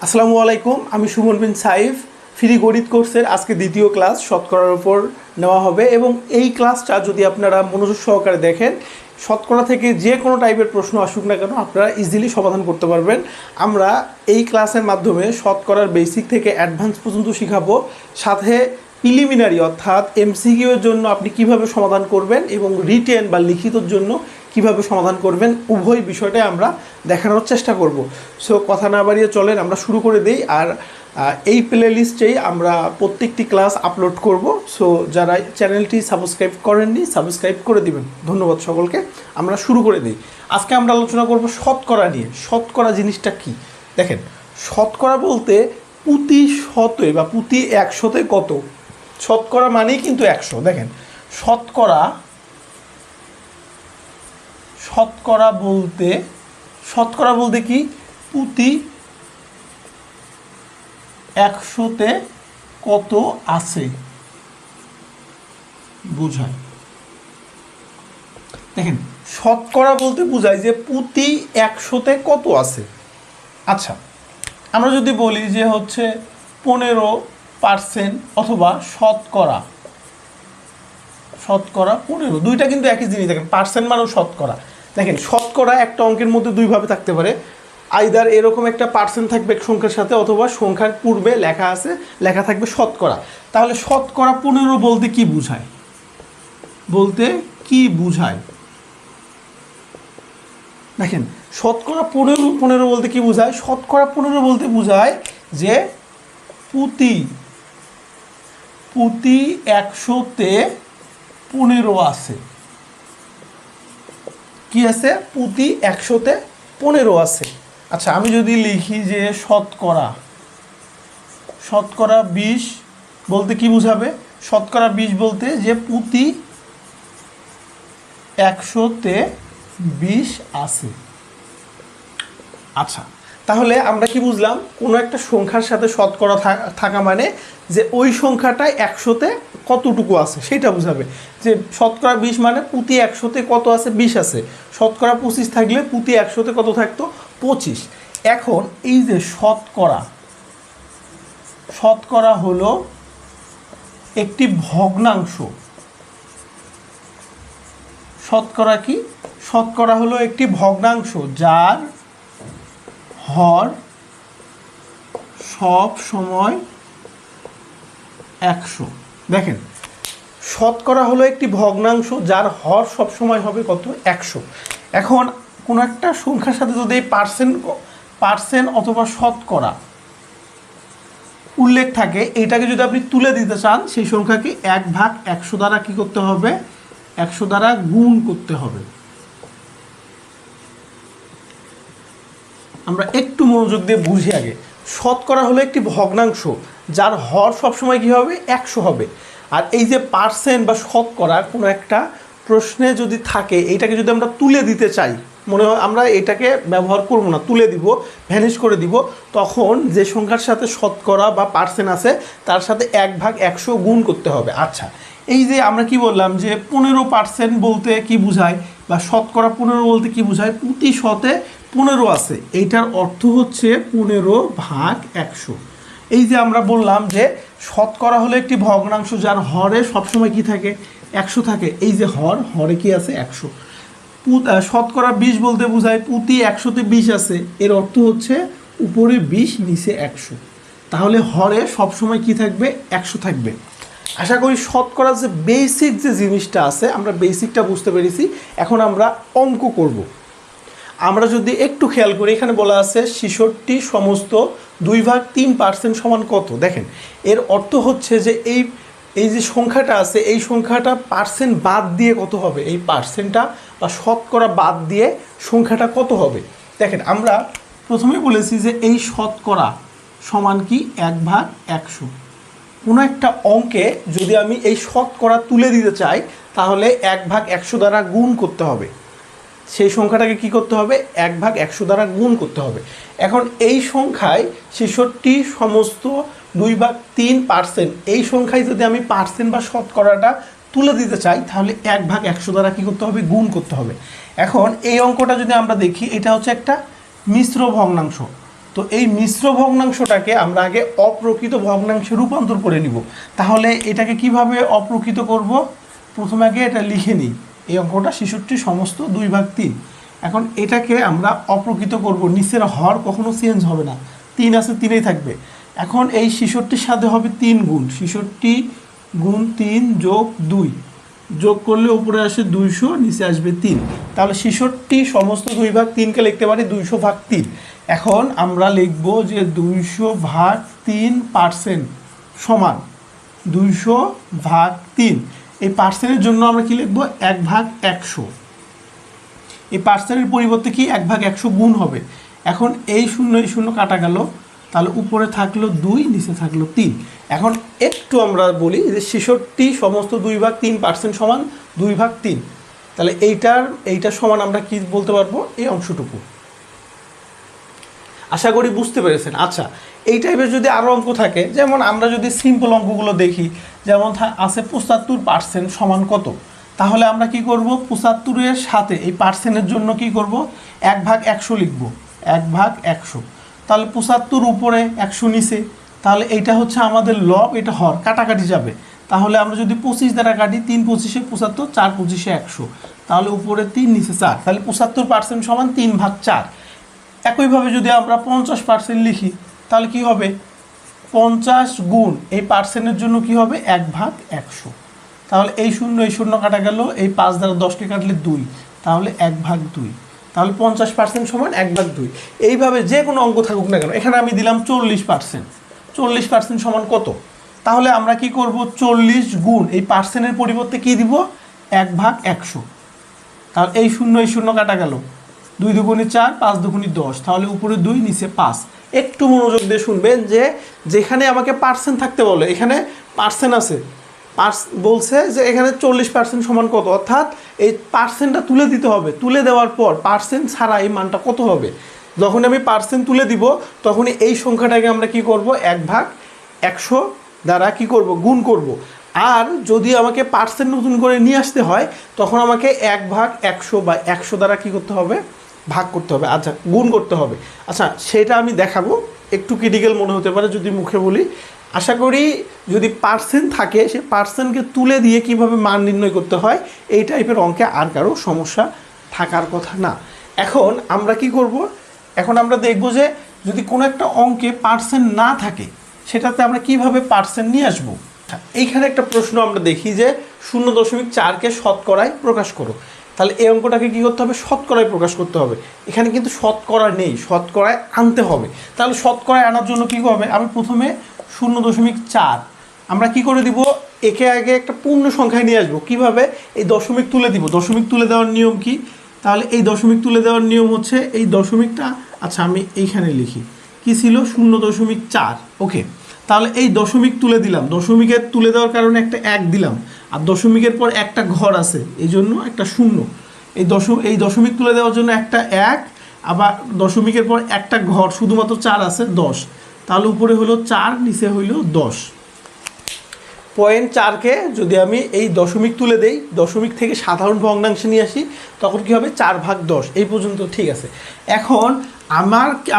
আসসালামু আলাইকুম, আমি সুমন বিন সাইফ। ফ্রি গণিত কোর্সের আজকে দ্বিতীয় ক্লাস শতকরার উপর নেওয়া হবে এবং এই ক্লাসটা যদি আপনারা মনোযোগ সহকারে দেখেন, শতকরা থেকে যে কোনো টাইপের প্রশ্ন আসুক না কেন আপনারা ইজিলি সমাধান করতে পারবেন। আমরা এই ক্লাসের মাধ্যমে শতকরার বেসিক থেকে অ্যাডভান্স পর্যন্ত শেখাবো, সাথে প্রিলিমিনারি অর্থাৎ এমসিকিউ এর জন্য আপনি কিভাবে সমাধান করবেন এবং রিটেন বা লিখিতর জন্য কিভাবে সমাধান করবেন, উভয় বিষয়টাই আমরা দেখানোর চেষ্টা করব। সো কথা না বাড়িয়ে চলেন আমরা শুরু করে দিই। আর এই প্লে লিস্টেই আমরা প্রত্যেকটি ক্লাস আপলোড করব। সো যারা চ্যানেলটি সাবস্ক্রাইব করেননি সাবস্ক্রাইব করে দিবেন। ধন্যবাদ সকলকে। আমরা শুরু করে দিই। আজকে আমরা আলোচনা করব শতকরা নিয়ে। শতকরা জিনিসটা কি দেখেন, শতকরা বলতে প্রতি শতে বা প্রতি একশোতে কত, শতকরা মানেই কিন্তু 100। দেখেন শতকরা শতকরা বলতে কি প্রতি 100তে কত আছে বোঝায়। দেখেন শতকরা বলতে বোঝায় যে প্রতি 100তে কত আছে। আচ্ছা, আমরা যদি বলি যে হচ্ছে 15% অথবা শতকরা 15, দুইটা কিন্তু একই জিনিস। দেখেন পার্সেন্ট মানে শতকরা। দেখেন শতকরা একটা অঙ্কের মধ্যে দুইভাবে থাকতে পারে, আইদার এরকম একটা পার্সেন্ট থাকবে সংখ্যার সাথে, অথবা সংখ্যার পূর্বে লেখা থাকবে শতকরা। তাহলে শতকরা 15 বলতে কি বুঝায় দেখেন শতকরা 15 বলতে কি বোঝায়। শতকরা 15 বলতে বোঝায় যে প্রতি 100তে 15 আছে। কি আছে? প্রতি 100তে 15 আছে। আচ্ছা, আমি যদি লিখি যে শতকরা 20 বলতে কি বুঝাবে? শতকরা 20 বলতে যে প্রতি 100তে 20 আছে। আচ্ছা, তাহলে আমরা কি বুঝলাম? কোনো একটা সংখ্যার সাথে শতকরা থাকা মানে যে ওই সংখ্যাটায় 100তে কতটুকু আছে সেটা বুঝাবে। যে শতকরা 20 মানে প্রতি 100তে কত আছে? 20 আছে। শতকরা 25 থাকলে প্রতি 100তে কত থাকতো? 25। এখন এই যে শতকরা হলো একটি ভগ্নাংশ। শতকরা কি? শতকরা হলো একটি ভগ্নাংশ যার হর সব সময় 100। দেখেন শতকরা হলো একটি ভগ্নাংশ যার হর সব সময় হবে কত? 100। এখন কোনো একটা সংখ্যার সাথে যদি এই পার্সেন্ট অথবা শতকরা উল্লেখ থাকে, এইটাকে যদি আপনি তুলে দিতে চান, সেই সংখ্যাকে 1/100 দ্বারা কি করতে হবে? 100 দ্বারা গুণ করতে হবে। আমরা একটু মনোযোগ দিয়ে বুঝি আগে। শতকরা হলো একটি ভগ্নাংশ যার হর সবসময় কী হবে? 100 হবে। আর এই যে পার্সেন্ট বা শতকরা কোনো একটা প্রশ্নে যদি থাকে, এইটাকে যদি আমরা তুলে দিতে চাই, মনে হয় আমরা এটাকে ব্যবহার করব না, তুলে দিব, ভ্যানিশ করে দিব, তখন যে সংখ্যার সাথে শতকরা বা পার্সেন্ট আছে তার সাথে 1/100 গুণ করতে হবে। আচ্ছা, এই যে আমরা কি বললাম যে 15% বলতে কি বোঝায়, বা শতকরা 15 বলতে কি বোঝায়? প্রতি শতে 15 আছে। এইটার অর্থ হচ্ছে 15/100। এই যে আমরা বললাম যে শতকরা হলো একটি ভগ্নাংশ যার হরে সবসময় কি থাকে? 100 থাকে। এই যে হরে কি আছে? 100। শতকরা 20 বলতে বোঝায় প্রতি 100তে 20 আছে। এর অর্থ হচ্ছে উপরে 20 নিচে 100। তাহলে হরে সবসময় কি থাকবে? 100 থাকবে। আশা করি শতকরা যে বেসিক যে জিনিসটা আছে আমরা বেসিকটা বুঝতে পেরেছি। এখন আমরা অঙ্ক করব। আমরা যদি একটু খেয়াল করি, এখানে বলা আছে 66 সমস্ত 2/3% সমান কত। দেখেন এর অর্থ হচ্ছে যে এই যে সংখ্যাটা আছে, এই সংখ্যাটা পার্সেন্ট বাদ দিয়ে কত হবে? এই পার্সেন্টটা বা শতকরা বাদ দিয়ে সংখ্যাটা কত হবে? দেখেন আমরা প্রথমেই বলেছি যে এই শতকরা সমান কি? 1/100। কোনো একটা অঙ্কে যদি আমি এই শতকরা তুলে দিতে চাই, তাহলে 1/100 দ্বারা গুণ করতে হবে। সেই সংখ্যাটাকে কি করতে হবে? 1/100 দ্বারা গুণ করতে হবে। এখন এই সংখ্যায় 66 সমস্ত 2/3%, এই সংখ্যায় যদি আমি পার্সেন্ট বা শতকরাটা তুলে দিতে চাই, তাহলে 1/100 দ্বারা কী করতে হবে? গুণ করতে হবে। এখন এই অঙ্কটা যদি আমরা দেখি, এটা হচ্ছে একটা মিশ্র ভগ্নাংশ। তো এই মিশ্র ভগ্নাংশটাকে আমরা আগে অপ্রকৃত ভগ্নাংশে রূপান্তর করে নিব। তাহলে এটাকে কিভাবে অপ্রকৃত করব? প্রথমে আগে এটা লিখে নিই, এই অঙ্কটা 66 সমস্ত 2/3। এখন এটাকে আমরা অপ্রকৃত করব, নিচের হর কখনো চেঞ্জ হবে না, 3 আছে 3ই থাকবে। এখন এই 66-র সাথে হবে 3 গুণ, 66 গুণ 3 যোগ 2, যোগ করলে উপরে আসে 200, নিচে আসবে 3। তাহলে 66 সমস্ত 2/3কে লিখতে পারি 200/3। এখন আমরা লিখব যে 200/3% সমান 200/3। এই পার্সেন্টের জন্য আমরা কি লিখব? 1/100। এই পার্সেন্টের পরিবর্তে কি 1/100 গুণ হবে। এখন এই শূন্য কাটা গেল, তাহলে উপরে থাকলো 2, নিচে থাকলো 3। এখন একটু আমরা বলি যে 66 সমস্ত 2/3% সমান 2/3। তাহলে এইটার সমান আমরা কি বলতে পারবো? এই অংশটুকু। আশা করি বুঝতে পেরেছেন। আচ্ছা, এই টাইপের যদি আরও অঙ্ক থাকে, যেমন আমরা যদি সিম্পল অঙ্কগুলো দেখি, যেমন আছে 75% সমান কত, তাহলে আমরা কি করব? 75-এর সাথে এই পার্সেন্টের জন্য কি করব? 1/100 লিখব, 1/100। তাহলে 75 উপরে 100 নিচে, তাহলে এইটা হচ্ছে আমাদের লব, এটা হর, কাটাকাটি যাবে। তাহলে আমরা যদি 25 দ্বারা কাটি, 3 25-এ 75, 4 25-এ 100, তাহলে উপরে 3 নিচে 4, তাহলে 75% সমান 3/4। একইভাবে যদি আমরা 50% লিখি, তাহলে কি হবে? 50 গুণ এই পার্সেন্টের জন্য কি হবে? 1/100। তাহলে এই শূন্য কাটা গেল, এই 5 দ্বারা 10কে কাটলে 2, তাহলে 1/2। তাহলে 50% সমান 1/2। এইভাবে যে কোনো অঙ্ক থাকুক না কেন, এখানে আমি দিলাম 40%। 40% সমান কত? তাহলে আমরা কি করব? 40 গুণ এই পার্সেন্টের পরিবর্তে কি দিব? 1/100। তাহলে এই শূন্য কাটা গেল, 2 দুগুণে 4, 5 দুগুণে 10, তাহলে উপরে 2, নিচে 5। একটু মনোযোগ দিয়ে শুনবেন যে যেখানে আমাকে পার্সেন্ট থাকতে বলে, এখানে পার্সেন্ট আছে, বলছে যে এখানে 40% সমান কত, অর্থাৎ এই পার্সেন্টটা তুলে দিতে হবে। তুলে দেওয়ার পর পার্সেন্ট ছাড়া এই মানটা কত হবে? যখন আমি পার্সেন্ট তুলে দিব, তখনই এই সংখ্যাটাকে আমরা কি করব? 1/100 দ্বারা কি করব? গুণ করব। আর যদি আমাকে পার্সেন্ট নতুন করে নিয়ে আসতে হয়, তখন আমাকে 1/100 বা 100 দ্বারা কি করতে হবে? ভাগ করতে হবে, আচ্ছা গুণ করতে হবে। আচ্ছা, সেটা আমি দেখাবো, একটু ক্রিটিক্যাল মনে হতে পারে যদি মুখে বলি। আশা করি যদি পার্সেন্ট থাকে, সে পার্সেন্টকে তুলে দিয়ে কিভাবে মান নির্ণয় করতে হয়, এই টাইপের অঙ্কে আর কারো সমস্যা থাকার কথা না। এখন আমরা কি করব? এখন আমরা দেখব যে যদি কোনো একটা অঙ্কে পার্সেন্ট না থাকে, সেটাতে আমরা কিভাবে পার্সেন্ট নিয়ে আসবো। এইখানে একটা প্রশ্ন আমরা দেখি যে 0.4কে শতকরায় প্রকাশ করো। তাহলে এই অঙ্কটাকে কী করতে হবে? শতকরায় প্রকাশ করতে হবে। এখানে কিন্তু শতকরা নেই, শতকরায় আনতে হবে। তাহলে শতকরায় আনার জন্য কী হবে? আমি প্রথমে 0.4 আমরা কি করে দিব? একে আগে একটা পূর্ণ সংখ্যায় নিয়ে আসবো। কিভাবে? এই দশমিক তুলে দিব। দশমিক তুলে দেওয়ার নিয়ম কি? তাহলে এই দশমিক তুলে দেওয়ার নিয়ম হচ্ছে এই দশমিকটা, আচ্ছা আমি এইখানে লিখি, কি ছিল? 0.4। ওকে, তাহলে এই দশমিক তুলে দিলাম, দশমিকের তুলে দেওয়ার কারণে একটা 1 দিলাম, আর দশমিকের পর একটা ঘর আছে, এই জন্য একটা 0। এই দশমিক তুলে দেওয়ার জন্য একটা 1, আবার দশমিকের পর একটা ঘর, শুধুমাত্র 4 আছে, 10। তাহলে উপরে হলো 4, নিচে হইল 10। 0.4কে যদি আমি এই দশমিক তুলে দেই, দশমিক থেকে সাধারণ ভগ্নাংশে নিয়ে আসি, তখন কি হবে? 4/10। এই পর্যন্ত ঠিক আছে। এখন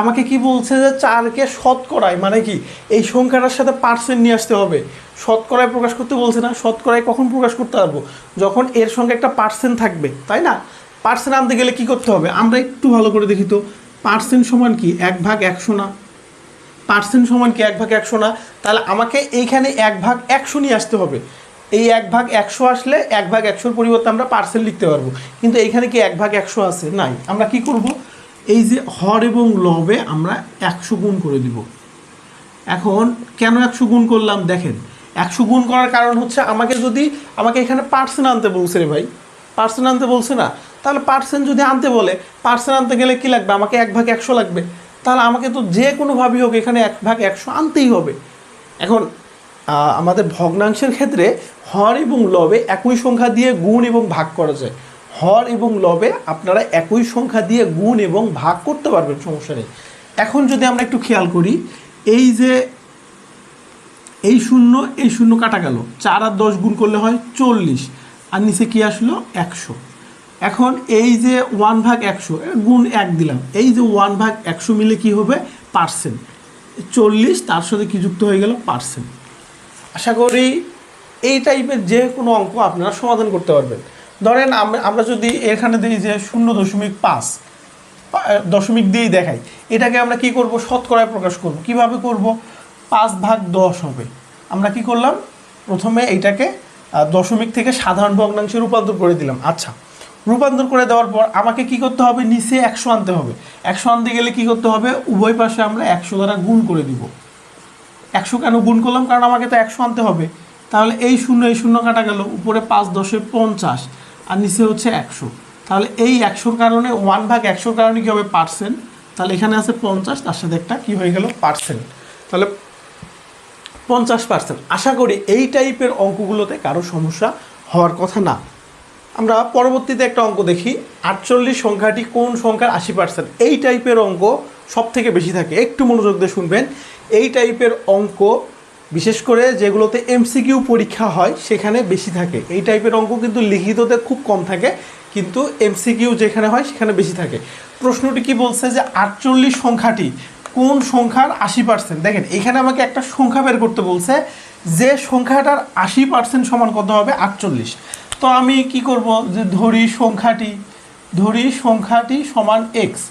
আমাকে কি বলছে যে 4কে শতকরায়, মানে কি এই সংখ্যাটার সাথে পার্সেন্ট নিয়ে আসতে হবে। শতকরায় প্রকাশ করতে বলছে না? শতকরায় কখন প্রকাশ করতে পারবো? যখন এর সঙ্গে একটা পার্সেন্ট থাকবে, তাই না? পার্সেন্ট আনতে গেলে কি করতে হবে? আমরা একটু ভালো করে দেখি তো, পার্সেন্ট সমান কি? 1/100 না? পার্সেন্ট সমান কি 1/100 না? তাহলে আমাকে এইখানে 1/100 নিয়ে আসতে হবে। এই 1/100 আসলে 1/100-র পরিবর্তে আমরা পার্সেন্ট লিখতে পারবো। কিন্তু এইখানে কি 1/100 আছে? নাই। আমরা কি করব? এই যে হর এবং লবে আমরা 100 গুণ করে দিব। এখন কেন 100 গুণ করলাম? দেখেন, 100 গুণ করার কারণ হচ্ছে আমাকে এখানে পার্সেন্ট আনতে বলছে রে ভাই, পার্সেন্ট আনতে বলছে না? তাহলে পার্সেন্ট যদি আনতে বলে, পার্সেন্ট আনতে গেলে কি লাগবে? আমাকে 1/100 লাগবে। তাহলে আমাকে তো যে কোনোভাবেই হোক এখানে 1/100 আনতেই হবে। এখন আমাদের ভগ্নাংশের ক্ষেত্রে হর এবং লবে একই সংখ্যা দিয়ে গুণ এবং ভাগ করা যায়। হর এবং লবে আপনারা একই সংখ্যা দিয়ে গুণ এবং ভাগ করতে পারবেন, সমস্যা নেই। এখন যদি আমরা একটু খেয়াল করি, এই যে এই শূন্য কাটা গেল, 4 আর 10 গুণ করলে হয় 40, আর নিচে কি আসলো? 100। এখন এই যে 1/100 গুণ 1 দিলাম, এই যে 1/100 মিলে কি হবে? পার্সেন্ট, 40 তার সাথে কি যুক্ত হয়ে গেল পার্সেন্ট। আশা করি এই টাইপের যে কোনো অঙ্ক আপনারা সমাধান করতে পারবেন। ধরেন আমরা যদি এখানে দিই যে 0.5 দশমিক দিয়েই দেখাই, এটাকে আমরা কি করব, শতকরায় প্রকাশ করব। কিভাবে করব, 5/10 হবে। আমরা কি করলাম, প্রথমে এইটাকে দশমিক থেকে সাধারণ ভগ্নাংশে রূপান্তর করে দিলাম। আচ্ছা, রূপান্তর করে দেওয়ার পর আমাকে কি করতে হবে, নিচে 100 আনতে হবে। 100 আনতে গেলে কি করতে হবে, উভয় পাশে আমরা 100 দ্বারা গুণ করে দিব। 100 কেন গুণ করলাম, কারণ আমাকে তো 100 আনতে হবে। তাহলে এই শূন্য কাটা গেল, উপরে 5×10 = 50 আর নিচে হচ্ছে 100। তাহলে এই 100-র কারণে 1/100-র কারণে কী হবে, পার্সেন্ট। তাহলে এখানে আছে 50, তার সাথে একটা কী হয়ে গেল, পার্সেন্ট। তাহলে 50%। আশা করি এই টাইপের অঙ্কগুলোতে কারো সমস্যা হওয়ার কথা না। আমরা পরবর্তীতে একটা অঙ্ক দেখি, 48 সংখ্যাটি কোন সংখ্যার 80%। এই টাইপের অঙ্ক সব থেকে বেশি থাকে, একটু মনোযোগ দিয়ে শুনবেন। এই টাইপের অঙ্ক বিশেষ করে যেগুলোতে এমসিকিউ পরীক্ষা হয় সেখানে বেশি থাকে। এই টাইপের অঙ্ক কিন্তু লিখিততে খুব কম থাকে, কিন্তু এমসিকিউ যেখানে হয় সেখানে বেশি থাকে। প্রশ্নটি কি বলছে যে 48 সংখ্যাটি কোন সংখ্যার 80%। দেখেন এখানে আমাকে একটা সংখ্যা বের করতে বলছে, যে সংখ্যাটার 80% সমান কত হবে, 48। তো আমি কি করব, যে ধরি সংখ্যাটি সমান এক্স।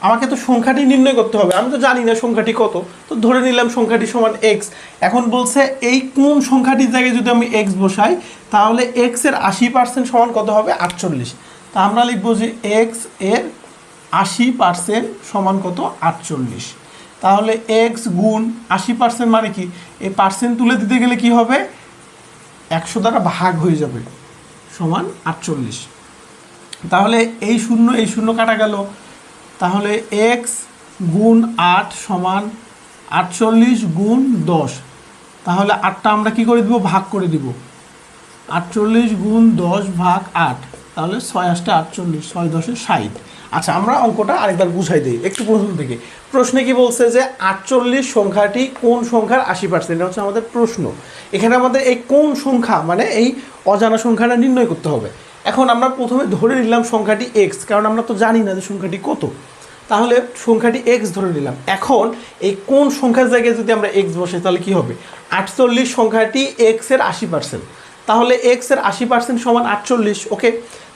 আমাকে তো সংখ্যাটি নির্ণয় করতে হবে, আমি তো জানি না সংখ্যাটি কত, তো ধরে নিলাম সংখ্যাটি সমান এক্স। এখন বলছে এই কোন সংখ্যাটির জায়গায় যদি আমি এক্স বসাই, তাহলে এক্সের 80% সমান কত হবে, 48। তা আমরা লিখব যে এক্স এর 80% সমান কত, 48। তাহলে এক্স গুণ 80% মানে কি, এই পার্সেন্ট তুলে দিতে গেলে কি হবে, 100 দ্বারা ভাগ হয়ে যাবে, সমান 48। তাহলে এই শূন্য কাটা গেল। তাহলে এক্স গুণ 8 সমান 48 গুণ 10। তাহলে 8টা আমরা কি করে দিব, ভাগ করে দিব। 48 গুণ 10 ভাগ 8, তাহলে 6 × 8 = 48, 6 × 10 = 60। আচ্ছা, আমরা অঙ্কটা আরেকবার বুঝাই দিই একটু প্রথম থেকে। প্রশ্নে কি বলছে যে 48 সংখ্যাটি কোন সংখ্যার 80%, এটা হচ্ছে আমাদের প্রশ্ন। এখানে আমাদের এই কোন সংখ্যা মানে এই অজানা সংখ্যাটা নির্ণয় করতে হবে। এখন আমরা প্রথমে ধরে নিলাম সংখ্যাটি এক্স, কারণ আমরা তো জানি না যে সংখ্যাটি কত। তাহলে সংখ্যাটি এক্স ধরে নিলাম। এখন এই কোন সংখ্যার জায়গায় যদি আমরা এক্স বসাই, তাহলে কি হবে, 48 সংখ্যাটি এক্সের 80%। তাহলে এক্সের 80% সমান 48। ওকে,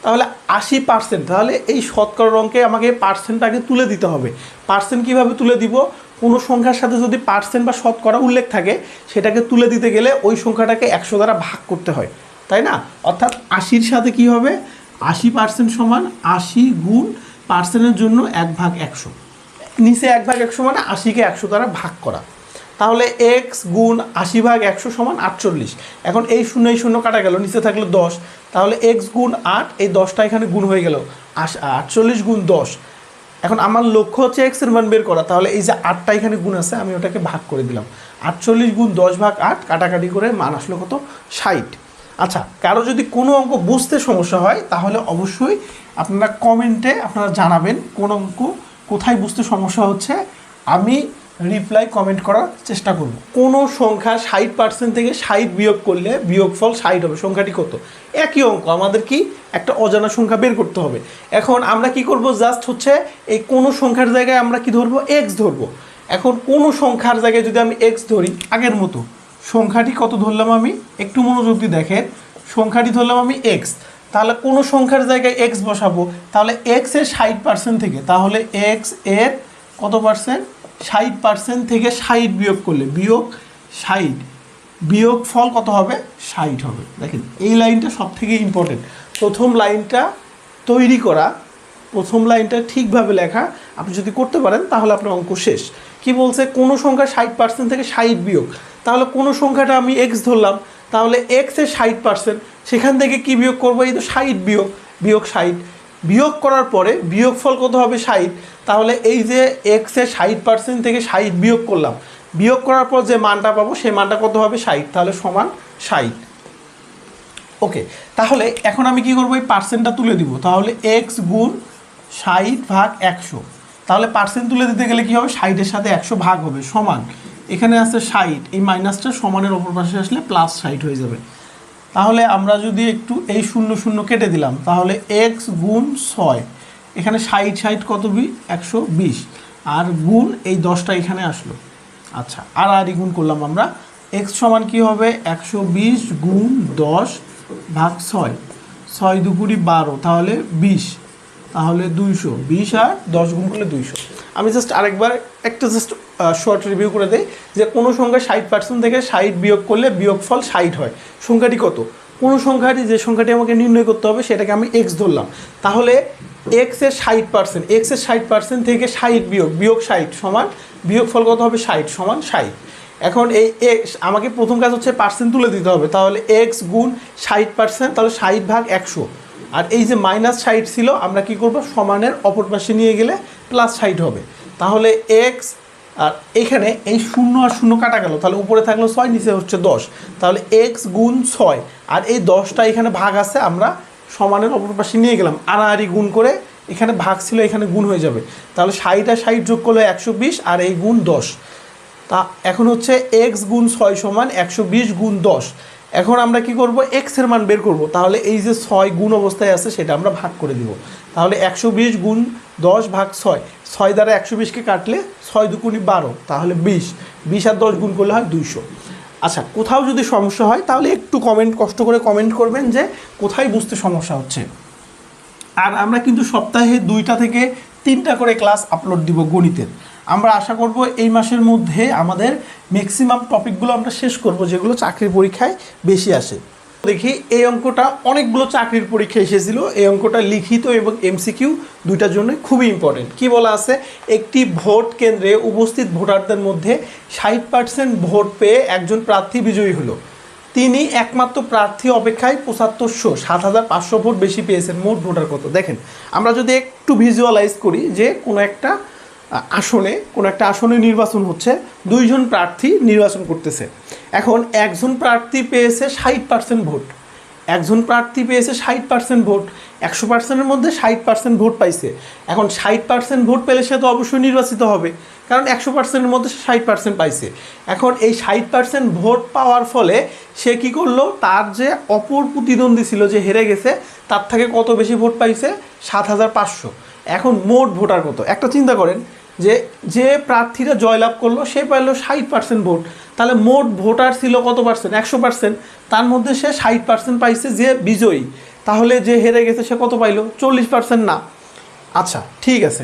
তাহলে 80%, তাহলে এই শতকরার অঙ্কে আমাকে পার্সেন্টটাকে তুলে দিতে হবে। পার্সেন্ট কীভাবে তুলে দিব, কোনো সংখ্যার সাথে যদি পার্সেন্ট বা শতকরা উল্লেখ থাকে, সেটাকে তুলে দিতে গেলে ওই সংখ্যাটাকে 100 দ্বারা ভাগ করতে হয়, তাই না। অর্থাৎ 80-র সাথে কি হবে, 80% সমান 80 গুণ পার্সেন্টের জন্য 1/100, নিচে 1/100 মানে 80কে 100 দ্বারা ভাগ করা। তাহলে এক্স গুণ 80/100 সমান 48। এখন এই শূন্য কাটা গেল, নিচে থাকলো 10। তাহলে এক্স গুণ 8, এই 10টা এখানে গুণ হয়ে গেল, 48 গুণ 10। এখন আমার লক্ষ্য হচ্ছে এক্সের মান বের করা। তাহলে এই যে 8টা এখানে গুণ আছে, আমি ওটাকে ভাগ করে দিলাম। 48 গুণ 10/8 কাটাকাটি করে মান আসলো কত, 60। আচ্ছা, কারো যদি কোনো অঙ্ক বুঝতে সমস্যা হয়, তাহলে অবশ্যই আপনারা কমেন্টে আপনারা জানাবেন কোন অঙ্ক কোথায় বুঝতে সমস্যা হচ্ছে। আমি রিপ্লাই কমেন্ট করার চেষ্টা করব। কোনো সংখ্যা 60% থেকে 60 বিয়োগ করলে বিয়োগফল 60 হবে, সংখ্যাটি কত। একই অঙ্ক, আমাদের কি একটা অজানা সংখ্যা বের করতে হবে। এখন আমরা কি করব, জাস্ট হচ্ছে এই কোনো সংখ্যার জায়গায় আমরা কি ধরবো, এক্স ধরবো। এখন কোনো সংখ্যার জায়গায় যদি আমি এক্স ধরি, আগের মতো সংখ্যাটি কত ধরলাম, আমি একটু মনোযোগ দিয়ে দেখেন, সংখ্যাটি ধরলাম আমি এক্স। তাহলে কোনো সংখ্যার জায়গায় এক্স বসাবো, তাহলে এক্স এর 60% থেকে, তাহলে এক্স এর কত পার্সেন্ট, 60% থেকে 60 বিয়োগ করলে বিয়োগ 60, বিয়োগ ফল কত হবে, 60 হবে। দেখেন এই লাইনটা সব থেকে ইম্পর্টেন্ট। প্রথম লাইনটা তৈরি করা, প্রথম লাইনটা ঠিকভাবে লেখা আপনি যদি করতে পারেন, তাহলে আপনার অঙ্ক শেষ। কি বলছে, কোনো সংখ্যা 60% থেকে 60 বিয়োগ। তাহলে কোনো সংখ্যাটা আমি এক্স ধরলাম, তাহলে এক্স এর 60%, সেখান থেকে কি বিয়োগ করবো, এই তো 60 বিয়োগ 60, বিয়োগ করার পরে বিয়োগফল কত হবে, 60। তাহলে এই যে এক্স এর 60% থেকে 60 বিয়োগ করলাম, বিয়োগ করার পর যে মানটা পাবো সেই মানটা কত হবে, 60। তাহলে সমান 60। ওকে, তাহলে এখন আমি কি করবো, এই পার্সেন্টটা তুলে দিব। তাহলে এক্স গুণ 60/100। তাহলে পার্সেন্ট তুলে দিতে গেলে কি হবে, 60-এর সাথে 100 ভাগ হবে, সমান এখানে আছে 60, এই মাইনাসটা সমানের অপর পাশে আসলে +60 হয়ে যাবে। তাহলে আমরা যদি একটু এই 0 কেটে দিলাম, তাহলে এক্স গুণ 6, এখানে 60 কত 120। আর গুণ এই 10টা এখানে আসলো। আচ্ছা, আর গুণ করলাম আমরা। এক্স সমান কী হবে, 120 গুণ 10 ভাগ 6, 6 দুগুণি 12, তাহলে 20, তাহলে 200, 20 আর 10 গুণ করলে 200। আমি জাস্ট আরেকবার একটা শর্ট রিভিউ করে দিই যে কোনো সংখ্যা 60% থেকে 60 বিয়োগ করলে বিয়োগফল 60 হয়। সংখ্যাটি কত? কোনো সংখ্যাটি, যে সংখ্যাটি আমাকে নির্ণয় করতে হবে সেটাকে আমি এক্স ধরলাম। তাহলে এক্সের 60%, এক্সের 60% থেকে 60 বিয়োগ 60 সমান বিয়োগফল কত হবে, 60 সমান 60। এখন এই এক্স আমাকে প্রথম কাজ হচ্ছে পার্সেন্ট তুলে দিতে হবে। তাহলে এক্স গুণ 60%, তাহলে 60 ভাগ 100। আর এই যে -60 ছিল, আমরা কি করব, সমানের অপর পাশে নিয়ে গেলে +60 হবে। তাহলে এক্স, আর এখানে এই 0 আর 0 কাটা গেল, তাহলে উপরে থাকলো 6, নিচে হচ্ছে 10। তাহলে এক্স গুণ 6, আর এই 10টা এখানে ভাগ আছে, আমরা সমানের অপর পাশে নিয়ে গেলাম, আড়াআড়ি গুণ করে, এখানে ভাগ ছিল এখানে গুণ হয়ে যাবে। তাহলে 60 আর 60 যোগ করলে 120, আর এই গুণ 10। তা এখন হচ্ছে এক্স গুণ 6 সমান 120 গুণ 10। এখন আমরা কি করব, এক্সের মান বের করব। তাহলে এই যে 6 গুণ অবস্থায় আছে সেটা আমরা ভাগ করে দিব। তাহলে 120 গুণ 10 ভাগ 6, 6 দ্বারা 120কে কাটলে 6 দুগুণি 12, তাহলে 20, 20 আর 10 গুণ করলে হয় 200। আচ্ছা, কোথাও যদি সমস্যা হয় তাহলে একটু কষ্ট করে কমেন্ট করবেন যে কোথায় বুঝতে সমস্যা হচ্ছে। আর আমরা কিন্তু সপ্তাহে 2টা থেকে 3টা করে ক্লাস আপলোড দিব গণিতের। আমরা আশা করব এই মাসের মধ্যে আমাদের ম্যাক্সিমাম টপিকগুলো আমরা শেষ করব, যেগুলো চাকরির পরীক্ষায় বেশি আসে। দেখি, এই অঙ্কটা অনেকগুলো চাকরির পরীক্ষায় এসেছিল। এই অঙ্কটা লিখিত এবং এমসিকিউ দুইটার জন্য খুবই ইম্পর্টেন্ট। কি বলা আছে, একটি ভোট কেন্দ্রে উপস্থিত ভোটারদের মধ্যে 60% ভোট পেয়ে একজন প্রার্থী বিজয়ী হলো। তিনি একমাত্র প্রার্থী অপেক্ষায় 7500 ভোট বেশি পেয়েছেন। মোট ভোটার কত? দেখেন, আমরা যদি একটু ভিজুয়ালাইজ করি যে কোনো একটা আসনে নির্বাচন হচ্ছে, 2 জন প্রার্থী নির্বাচন করতেছে। এখন একজন প্রার্থী পেয়েছে 60% ভোট, একজন প্রার্থী পেয়েছে 60% ভোট, 100%-এর মধ্যে 60% ভোট পাইছে। এখন 60% ভোট পেলে সে তো অবশ্যই নির্বাচিত হবে, কারণ 100%-এর মধ্যে সে 60% পাইছে। এখন এই 60% ভোট পাওয়ার ফলে সে কি করলো, তার যে অপর প্রতিদ্বন্দ্বী ছিল যে হেরে গেছে, তার থেকে কত বেশি ভোট পাইছে, 7500। এখন মোট ভোটার কত? একটা চিন্তা করেন যে প্রার্থীরা জয়লাভ করলো সে পাইলো 60% ভোট, তাহলে মোট ভোটার ছিল কত পার্সেন্ট? 100%। তার মধ্যে সে 60% পাইছে যে বিজয়ী, তাহলে যে হেরে গেছে সে কত পাইলো? 40% না? আচ্ছা, ঠিক আছে,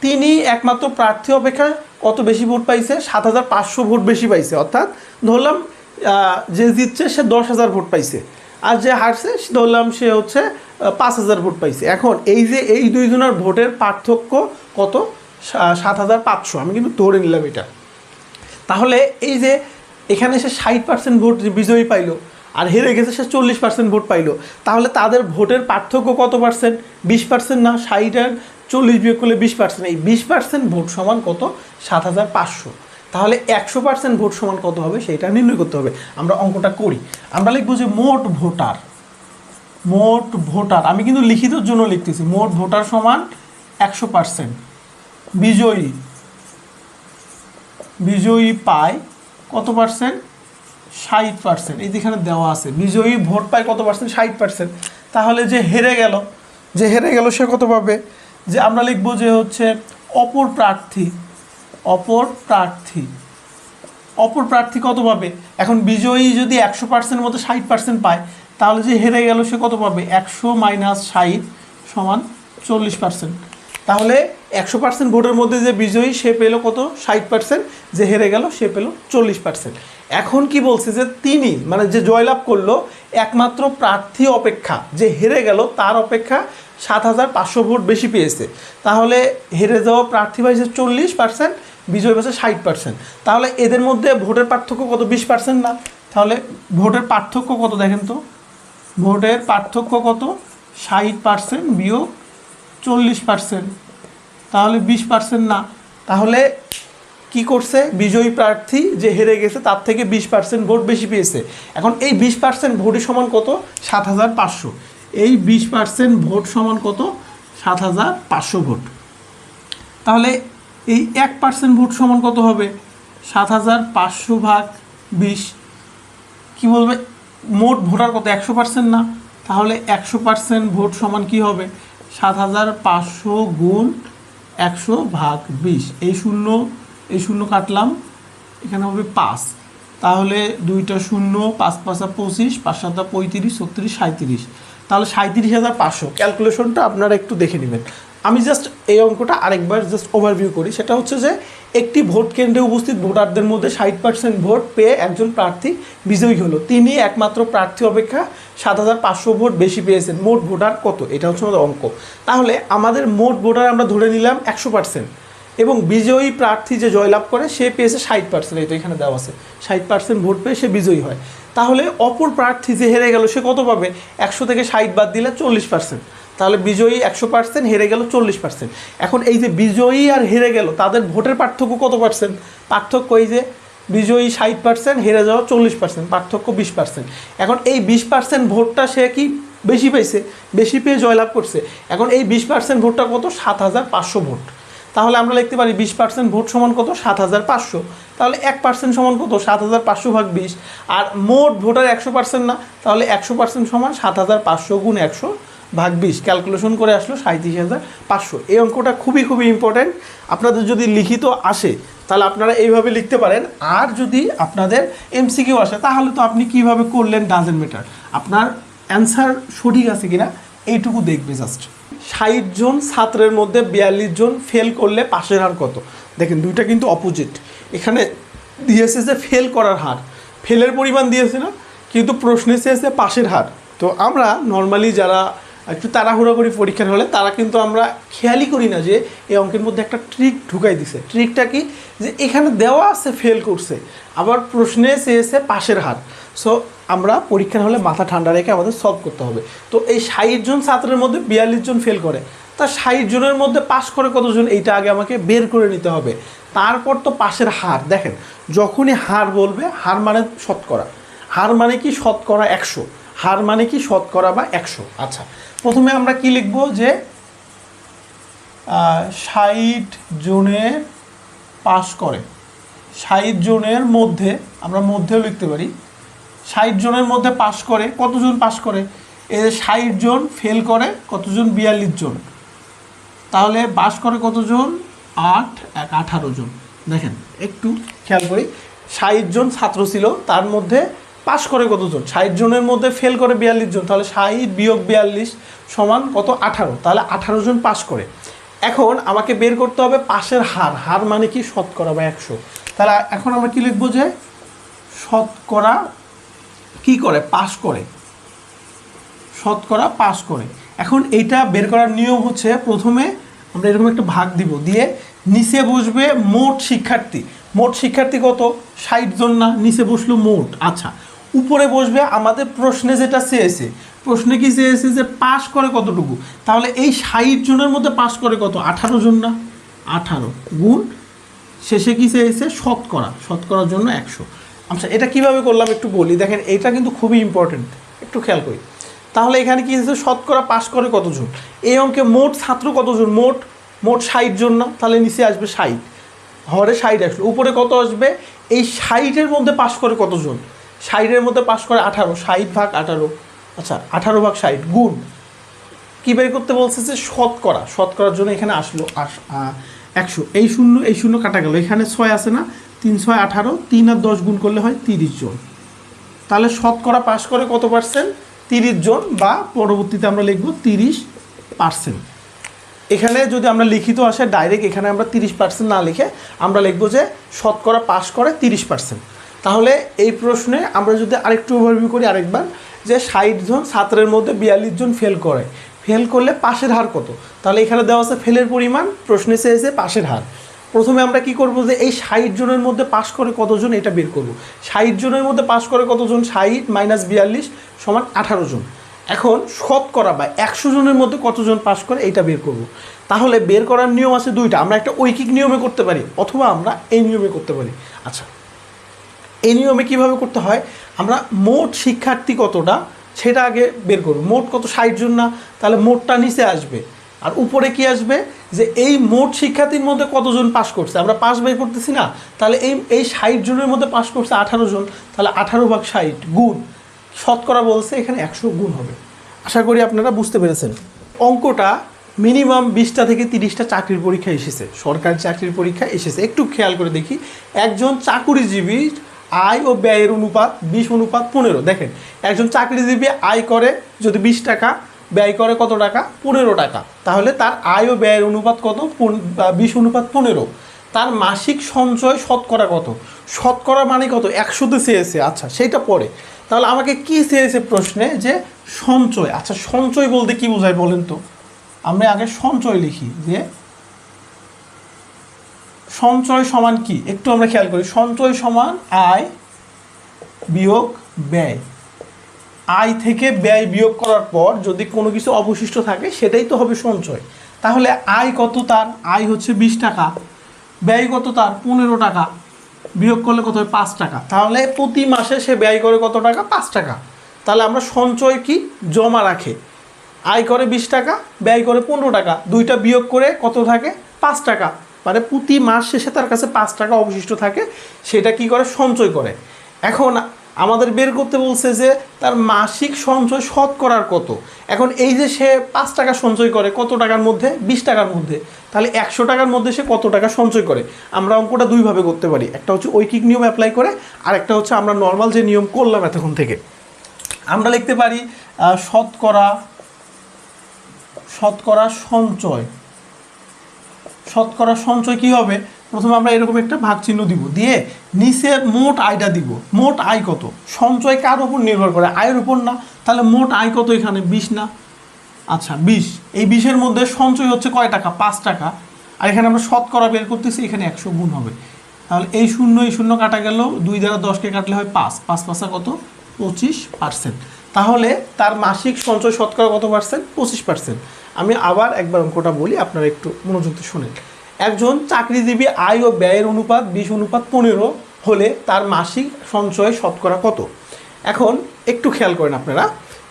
তিনি একমাত্র প্রার্থী অপেক্ষা কত বেশি ভোট পাইছে? 7500 ভোট বেশি পাইছে। অর্থাৎ ধরলাম যে জিতছে সে 10,000 ভোট পাইছে, আর যে হারছে ধরলাম সে হচ্ছে 5000 ভোট পাইছে। এখন এই যে এই 2 জনের ভোটের পার্থক্য কত? 7500। আমি কিন্তু ধরে নিলাম এটা। তাহলে এই যে এখানে সে 60% ভোট বিজয়ী পাইলো, আর হেরে গেছে সে 40% ভোট পাইলো, তাহলে তাদের ভোটের পার্থক্য কত পার্সেন্ট? 20% না? 60 আর 40 বিয়োগ করলে 20%। এই 20% ভোট সমান কত? 7500। তাহলে 100% ভোট সমান কত হবে সেটা নির্ণয় করতে হবে। আমরা অঙ্কটা করি। আমরা লিখবো যে মোট ভোটার, আমি কিন্তু লিখিতর জন্য লিখতেছি, মোট ভোটার সমান 100%। বিজয়ী পায় কত পার্সেন্ট? 60%। এই যেখানে দেওয়া আছে বিজয়ী ভোট পায় কত পার্সেন্ট? 60%। তাহলে যে হেরে গেল সে কত পাবে? যে আমরা লিখবো যে হচ্ছে অপর প্রার্থী কত পাবে? এখন বিজয়ী যদি 100%-এর মধ্যে 60% পায়, তাহলে যে হেরে গেল সে কত পাবে? 100 - 60 সমান 40%। তাহলে 100% ভোটের মধ্যে যে বিজয়ী সে পেল কত? 60%। যে হেরে গেল সে পেল 40%। এখন কি বলছে যে তিনি, মানে যে জয়লাভ করলো, একমাত্র প্রার্থী অপেক্ষা যে হেরে গেল তার অপেক্ষা 7500 ভোট বেশি পেয়েছে। তাহলে হেরে যাওয়া প্রার্থী পাইছে 40%, বিজয় পাইছে 60%। তাহলে এদের মধ্যে ভোটের পার্থক্য কত? 20% না? তাহলে ভোটের পার্থক্য কত দেখেন তো? ভোটের পার্থক্য কত? 60% বিয়োগ 40%, তাহলে 20% না? তাহলে কি করছে? বিজয়ী প্রার্থী যে হেরে গেছে তার থেকে 20% ভোট বেশি পেয়েছে। এখন এই 20% ভোটই সমান কত? 7500। এই 20% ভোট সমান কত? 7500 ভোট। তাহলে এই 1% ভোট সমান কত হবে? 7500 ভাগ 20। কী বলবে? মোট ভোটার কত? 100% না? তাহলে 100% ভোট সমান কি হবে? 7500 গুণ 100/20, এই শূন্য কাটলাম, এখানে হবে 5, তাহলে 2টা শূন্য, 5 5 25, 5 7 35, 36 37, তাহলে 37,500। ক্যালকুলেশনটা আপনারা একটু দেখে নেবেন। আমি জাস্ট এই অঙ্কটা আরেকবার জাস্ট ওভারভিউ করি। সেটা হচ্ছে যে একটি ভোট কেন্দ্রে উপস্থিত ভোটারদের মধ্যে 60% ভোট পেয়ে একজন প্রার্থী বিজয়ী হলো। তিনি একমাত্র প্রার্থী অপেক্ষা 7,500 ভোট বেশি পেয়েছেন। মোট ভোটার কত? এটা হচ্ছে আমাদের অঙ্ক। তাহলে আমাদের মোট ভোটার আমরা ধরে নিলাম 100%, এবং বিজয়ী প্রার্থী যে জয়লাভ করে সে পেয়েছে 60%। এই তো এখানে দেওয়া আছে 60% ভোট পেয়ে সে বিজয়ী হয়। তাহলে অপর প্রার্থী যে হেরে গেল সে কত পাবে? 100 থেকে 60 বাদ দিলে 40%। তাহলে বিজয়ী 100%, হেরে গেল 40%। এখন এই যে বিজয়ী আর হেরে গেল তাদের ভোটের পার্থক্য কত পার্সেন্ট? পার্থক্য এই যে বিজয়ী 60%, হেরে যাওয়া 40%, পার্থক্য 20%। এখন এই 20% ভোটটা সে কি বেশি পেয়েছে? বেশি পেয়ে জয়লাভ করছে। এখন এই 20% ভোটটা কত? 7,500 ভোট। তাহলে আমরা লিখতে পারি 20% ভোট সমান কত? 7,500। তাহলে 1% সমান কত? 7,500/20। আর মোট ভোটার 100% না, তাহলে 100% সমান 7,500 × 100/20। ক্যালকুলেশন করে আসলো 37,500। এই অঙ্কটা খুবই ইম্পর্ট্যান্ট। আপনাদের যদি লিখিত আসে তাহলে আপনারা এইভাবে লিখতে পারেন, আর যদি আপনাদের এমসিকিউ আসে তাহলে তো আপনি কিভাবে করলেন ডাজেন্ট ম্যাটার, আপনার অ্যান্সার সঠিক আছে কিনা এইটুকু দেখবে জাস্ট। 60 জন ছাত্রের মধ্যে 42 জন ফেল করলে পাশের হার কত? দেখেন দুইটা কিন্তু অপোজিট। এখানে দিয়েছে যে ফেল করার হার, ফেলের পরিমাণ দিয়েছে না, কিন্তু প্রশ্নে চেয়েছে পাশের হার। তো আমরা নর্মালি যারা একটু তাড়াহুড়ো করি পরীক্ষার হলে তারা কিন্তু আমরা খেয়ালই করি না যে এই অঙ্কের মধ্যে একটা ট্রিক ঢুকাই দিছে। ট্রিকটা কি? যে এখানে দেওয়া আছে ফেল করছে, আবার প্রশ্নে চেয়েছে পাশের হার। সো আমরা পরীক্ষার হলে মাথা ঠান্ডা রেখে আমাদের সলভ করতে হবে। তো এই 60 জন ছাত্রের মধ্যে 42 জন ফেল করে, তা 60 জনের মধ্যে পাশ করে কতজন এইটা আগে আমাকে বের করে নিতে হবে। তারপর তো পাশের হার। দেখেন যখনই হার বলবে, হার মানে শতকরা, হার মানে কি? শতকরা 100, হার মানে কি? শতকরা বা 100। আচ্ছা, প্রথমে আমরা কি লিখব? যে 60 জনের পাশ করে, 60 জনের মধ্যে, আমরা মধ্যেও লিখতে পারি, 60 জনের মধ্যে পাশ করে কতজন? পাশ করে এই 60 জন, ফেল করে কতজন? 42 জন। তাহলে পাশ করে কতজন? 8 1 18 জন। দেখেন একটু খেয়াল করি, 60 জন ছাত্র ছিল, তার মধ্যে পাশ করে কতজন? 60 জনের মধ্যে ফেল করে 42 জন। তাহলে 60 বিয়োগ 42 সমান কত? 18। তাহলে 18 জন পাশ করে। এখন আমাকে বের করতে হবে পাশের হার। হার মানে কি? শতকরা বা 100। তাহলে এখন আমরা কি লিখবো? যে শতকরা কি করে? পাশ করে, শতকরা পাশ করে। এখন এইটা বের করার নিয়ম হচ্ছে, প্রথমে আমরা এরকম একটা ভাগ দিব, দিয়ে নিচে বসবে মোট শিক্ষার্থী। মোট শিক্ষার্থী কত? 60 জন না? নিচে বসলো মোট। আচ্ছা, উপরে বসবে আমাদের প্রশ্নে যেটা চেয়েছে। প্রশ্নে কি চেয়েছে? যে পাস করে কতটুকু। তাহলে এই 60 জনের মধ্যে পাস করে কত? 18 জন না? 18 গুণ শেষে কি চেয়েছে? শতকরা, শতকরার জন্য 100। আচ্ছা, এটা কিভাবে করলাম একটু বলি। দেখেন এটা কিন্তু খুবই ইম্পর্টেন্ট, একটু খেয়াল করি। তাহলে এখানে কি হয়েছে? শতকরা পাস করে কতজন। এই অঙ্কে মোট ছাত্র কতজন? মোট 60 জন না? তাহলে নিচে আসবে 60, হরে 60 আসলো, উপরে কত আসবে? এই 60-এর মধ্যে পাস করে কতজন? 60-এর মধ্যে পাস করে 18, 60/18। আচ্ছা, 18/60 গুণ কী বের করতে বলছে? যে শতকরা, শতকরার জন্য এখানে আসলো 100। এই শূন্য কাটা গেল, এখানে 6 আছে না? 3 6 18, 3 আর 10 গুণ করলে হয় 30 জন। তাহলে শতকরা পাস করে কত পার্সেন্ট? 30 জন, বা পরবর্তীতে আমরা লিখব 30%। এখানে যদি আমরা লিখিত আসে ডাইরেক্ট, এখানে আমরা 30% না লিখে আমরা লিখব যে শতকরা পাস করে 30%। তাহলে এই প্রশ্নে আমরা যদি আরেকটু ওভারভিউ করি আরেকবার, যে 60 জন ছাত্রের মধ্যে 42 জন ফেল করে, ফেল করলে পাশের হার কত? তাহলে এখানে দেওয়া আছে ফেলের পরিমাণ, প্রশ্নে চেয়েছে পাশের হার। প্রথমে আমরা কি করব? যে এই 60 জনের মধ্যে পাস করে কতজন এটা বের করব। 60 জনের মধ্যে পাস করে কতজন? 60 - 42 সমান 18 জন। এখন শতকরা বা 100 জনের মধ্যে কতজন পাস করে এইটা বের করব। তাহলে বের করার নিয়ম আছে দুইটা। আমরা একটা ঐকিক নিয়মে করতে পারি, অথবা আমরা এই নিয়মে করতে পারি। আচ্ছা, এই নিয়মে কীভাবে করতে হয়? আমরা মোট শিক্ষার্থী কতটা সেটা আগে বের করব। মোট কত? 60 জন না? তাহলে মোটটা নিচে আসবে, আর উপরে কি আসবে? যে এই মোট শিক্ষার্থীর মধ্যে কতজন পাস করছে, আমরা পাস বের করতেছি না? তাহলে এই 60 জনের মধ্যে পাস করছে 18 জন। তাহলে 18/60 গুণ শতকরা বলছে, এখানে 100 গুণ হবে। আশা করি আপনারা বুঝতে পেরেছেন। অঙ্কটা মিনিমাম 20টা থেকে 30টা চাকরির পরীক্ষা এসেছে, সরকারি চাকরির পরীক্ষা এসেছে। একটু খেয়াল করে দেখি, একজন চাকুরিজীবীর আয় ও ব্যয়ের অনুপাত 20:15। দেখেন, একজন চাকরিজীবী আয় করে যদি 20 টাকা, ব্যয় করে কত টাকা? 15 টাকা। তাহলে তার আয় ও ব্যয়ের অনুপাত কত? 20:15। তার মাসিক সঞ্চয় শতকরা কত? শতকরা মানে কত? 100তে চেয়েছে। আচ্ছা, সেইটা পরে। তাহলে আমাকে কি চেয়েছে প্রশ্নে? যে সঞ্চয়। আচ্ছা, সঞ্চয় বলতে কি বোঝায় বলেন তো? আমরা আগে সঞ্চয় লিখি, যে সঞ্চয় সমান কি, একটু আমরা খেয়াল করি। সঞ্চয় সমান আয় বিয়োগ ব্যয়। আয় থেকে ব্যয় বিয়োগ করার পর যদি কোনো কিছু অবশিষ্ট থাকে সেটাই তো হবে সঞ্চয়। তাহলে আয় কত তার? আয় হচ্ছে 20 টাকা। ব্যয় কত তার? 15 টাকা। বিয়োগ করলে কত হয়? 5 টাকা। তাহলে প্রতি মাসে সে ব্যয় করে কত টাকা? 5 টাকা। তাহলে আমরা সঞ্চয় কি? জমা রাখে। আয় করে 20 টাকা, ব্যয় করে 15 টাকা, দুইটা বিয়োগ করে কত থাকে? 5 টাকা। মানে প্রতি মাস শেষে তার কাছে 5 টাকা অবশিষ্ট থাকে, সেটা কি করে? সঞ্চয় করে। এখন আমাদের বের করতে বলছে যে তার মাসিক সঞ্চয় শতকরার কত। এখন এই যে সে 5 টাকা সঞ্চয় করে কত টাকার মধ্যে? 20 টাকার মধ্যে। তাহলে 100 টাকার মধ্যে সে কত টাকা সঞ্চয় করে? আমরা অঙ্কটা দুইভাবে করতে পারি, একটা হচ্ছে ঐকিক নিয়ম অ্যাপ্লাই করে, আর একটা হচ্ছে আমরা নর্মাল যে নিয়ম করলাম এতক্ষণ থেকে। আমরা লিখতে পারি শতকরা সঞ্চয়। শতকরা সঞ্চয় কি হবে? প্রথমে আমরা এরকম একটা ভাগ চিহ্ন দিব, দিয়ে নিচে মোট আয়টা দিব। মোট আয় কত? সঞ্চয় কার উপর নির্ভর করে? আয়ের উপর না। তাহলে মোট আয় কত এখানে? 20 না? আচ্ছা, 20। এই 20-এর মধ্যে সঞ্চয় হচ্ছে কয় টাকা? 5 টাকা। আর এখানে আমরা শতকরা বের করতেছি, এখানে 100 গুণ হবে। তাহলে এই শূন্য কাটা গেল, 2 দ্বারা 10কে কাটলে হয় 5। 5 পাঁচা কত? 25%। তাহলে তার মাসিক সঞ্চয় শতকরা কত পার্সেন্ট? 25%। আমি আবার একবার অঙ্কটা বলি, আপনারা একটু মনোযোগ দিয়ে শুনেন। একজন চাকরিজীবী আয় ও ব্যয়ের অনুপাত 20:15 হলে তার মাসিক সঞ্চয় শতকরা কত? এখন একটু খেয়াল করেন আপনারা,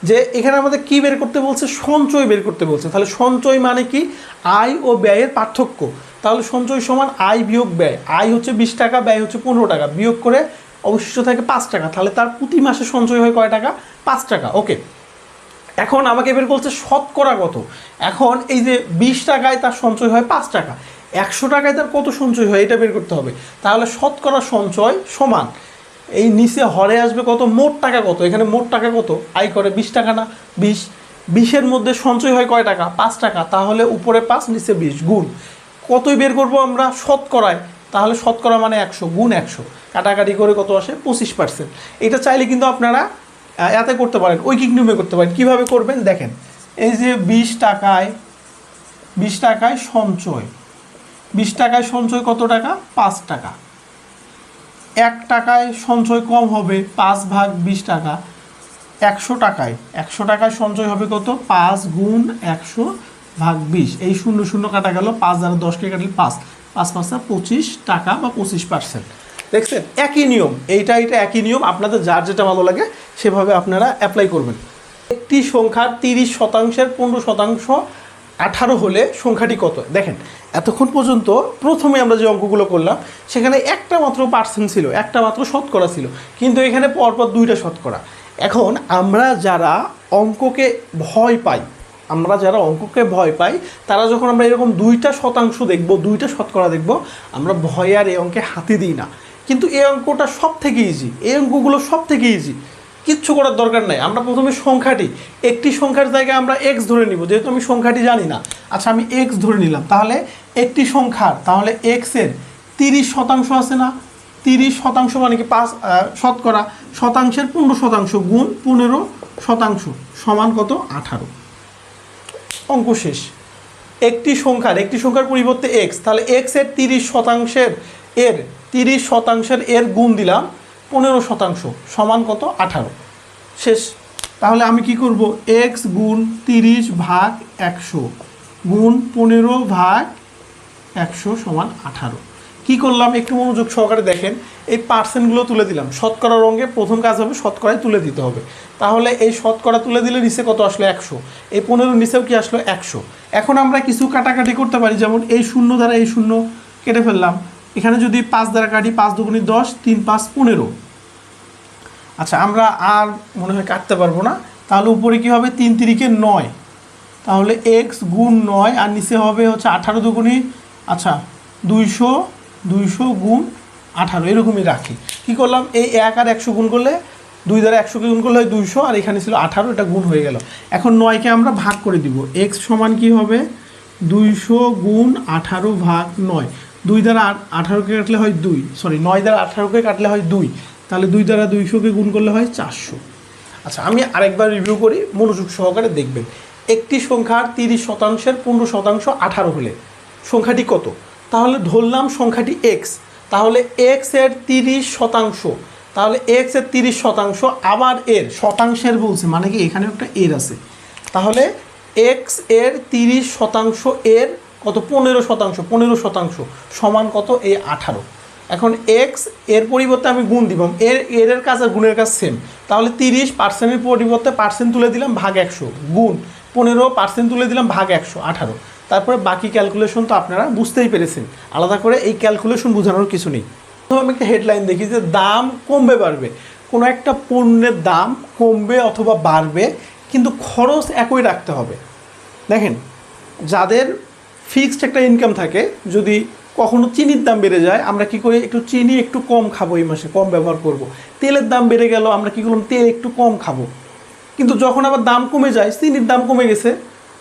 যে এখানে আমাদের কি বের করতে বলছে? সঞ্চয় বের করতে বলছে। তাহলে সঞ্চয় মানে কি? আয় ও ব্যয়ের পার্থক্য। তাহলে সঞ্চয় সমান আয় বিয়োগ ব্যয়। আয় হচ্ছে 20 টাকা, ব্যয় হচ্ছে 15 টাকা, বিয়োগ করে অবশিষ্ট থাকে 5 টাকা। তাহলে তার প্রতি মাসে সঞ্চয় হয় কয় টাকা? 5 টাকা। ওকে, এখন আমাকে বের বলছে শতকরা কত। এখন এই যে 20 টাকায় তার সঞ্চয় হয় 5 টাকা, 100 টাকায় তার কত সঞ্চয় হয় এটা বের করতে হবে। তাহলে শতকরা সঞ্চয় সমান, এই নিচে হরে আসবে কত? মোট টাকা কত। এখানে মোট টাকা কত? আয় করে 20 টাকা না? 20। 20-এর মধ্যে সঞ্চয় হয় কয় টাকা? 5 টাকা। তাহলে উপরে 5 নিচে 20 গুণ কতই বের করব আমরা? শতকরায়। তাহলে শতকরা মানে 100 গুণ 100, কাটাকাটি করে কত আসে? 25%। এটা চাইলে কিন্তু আপনারা এতে করতে পারেন, ঐকিক নিয়মে করতে পারেন। কীভাবে করবেন দেখেন, এই যে 20 টাকায় সঞ্চয়, 20 টাকায় সঞ্চয় কত টাকা? 5 টাকা। 1 টাকায় সঞ্চয় কম হবে, 5/20 টাকা। 100 টাকায় সঞ্চয় হবে কত? 5 গুণ 100/20। এই 0 কাটা গেল, 5 দ্বারা 10কে কাটলে 5 পাঁচা 25 টাকা বা 25%। দেখছেন, একই নিয়ম। এইটা একই নিয়ম। আপনাদের যার যেটা ভালো লাগে সেভাবে আপনারা অ্যাপ্লাই করবেন। একটি সংখ্যার 30%, 15%, 18 হলে সংখ্যাটি কত? দেখেন, এতক্ষণ পর্যন্ত প্রথমে আমরা যে অঙ্কগুলো করলাম সেখানে একটা মাত্র পার্সেন্ট ছিল, একটা মাত্র শতকরা ছিল, কিন্তু এখানে পরপর 2টা শতকরা। এখন আমরা যারা অঙ্ককে ভয় পাই, তারা যখন আমরা এরকম 2টা শতাংশ দেখব, 2টা শতকরা দেখব, আমরা ভয় আর এই অঙ্কে হাতে দিই না। কিন্তু এই অঙ্কটা সব থেকে ইজি, এই অঙ্কগুলো সব থেকে ইজি, কিচ্ছু করার দরকার নাই। আমরা প্রথমে সংখ্যাটি, একটি সংখ্যার জায়গায় আমরা এক্স ধরে নিব, যেহেতু আমি সংখ্যাটি জানি না। আচ্ছা, আমি এক্স ধরে নিলাম। তাহলে একটি সংখ্যার, তাহলে এক্সের 30% আছে না? 30% মানে কি? 5 শতকরা। শতাংশের 15% গুণ 15% সমান কত? 18। অঙ্ক শেষ। একটি সংখ্যার পরিবর্তে এক্স, তাহলে এক্সের 30% এর গুণ দিলাম 15% সমান কত? 18। শেষ। তাহলে আমি কি করব? এক্স গুণ 30/100 গুণ 15/100 সমান 18। কী করলাম একটু মনোযোগ সহকারে দেখেন। এই পার্সেন্টগুলো তুলে দিলাম। শতকরা রঙে প্রথম কাজ হবে শতকরায় তুলে দিতে হবে। তাহলে এই শতকরা তুলে দিলে নিচে কত আসলো? 100। এই 15 নিচেও কি আসলো? 100। এখন আমরা কিছু কাটাকাটি করতে পারি, যেমন এই 0 দ্বারা এই 0 কেটে ফেললাম। এখানে যদি 5 দ্বারা কাটি, 5 দুগুণে 10, 3 5 15। আচ্ছা, আমরা আর মনে হয় কাটতে পারবো না। তাহলে উপরে কি হবে? 3 3 9, তাহলে এক্স গুণ 9 আর নিচে হবে হচ্ছে 18 দুগুণী, আচ্ছা 200, 200 গুণ 18 এরকমই রাখি। কি করলাম, এই 1 আর 100 গুণ করলে 2 দ্বারা 100কে গুণ করলে হয় 200, আর এখানে ছিল 18, এটা গুণ হয়ে গেল। এখন 9কে আমরা ভাগ করে দিব, এক্স সমান কি হবে 200 গুণ 18 ভাগ 9, 2 দ্বারা 18কে কাটলে হয় 2, সরি 9 দ্বারা 18কে কাটলে হয় 2, তাহলে 2 দ্বারা 200কে গুণ করলে হয় 400। আচ্ছা আমি আরেকবার রিভিউ করি, মনোযোগ সহকারে দেখবেন। একটি সংখ্যার 30%, 15% 18 হলে সংখ্যাটি কত? তাহলে ধরলাম সংখ্যাটি এক্স, তাহলে এক্স এর 30%, তাহলে এক্স এর 30%, আবার এর শতাংশের বলছে মানে কি এখানে একটা এর আছে, তাহলে এক্স এর 30% এর কত 15%, 15% সমান কত এই 18। এখন এক্স এর পরিবর্তে আমি গুণ দিলাম, এর কাজ আর গুণের কাজ সেম, তাহলে 30%-এর পরিবর্তে পার্সেন্ট তুলে দিলাম ভাগ 100 গুণ 15% তুলে দিলাম ভাগ 100 18। তারপরে বাকি ক্যালকুলেশন তো আপনারা বুঝতেই পেরেছেন, আলাদা করে এই ক্যালকুলেশন বোঝানোর কিছু নেই। তো আমি একটা হেডলাইন দেখি যে দাম কমবে বাড়বে, কোনো একটা পণ্যের দাম কমবে অথবা বাড়বে কিন্তু খরচ একই রাখতে হবে। দেখেন যাদের ফিক্সড একটা ইনকাম থাকে, যদি কখনো চিনির দাম বেড়ে যায় আমরা কি করি, একটু চিনি একটু কম খাবো, এই মাসে কম ব্যবহার করব। তেলের দাম বেড়ে গেল আমরা কি করলাম, তেল একটু কম খাবো। কিন্তু যখন আবার দাম কমে যায়, চিনির দাম কমে গেছে,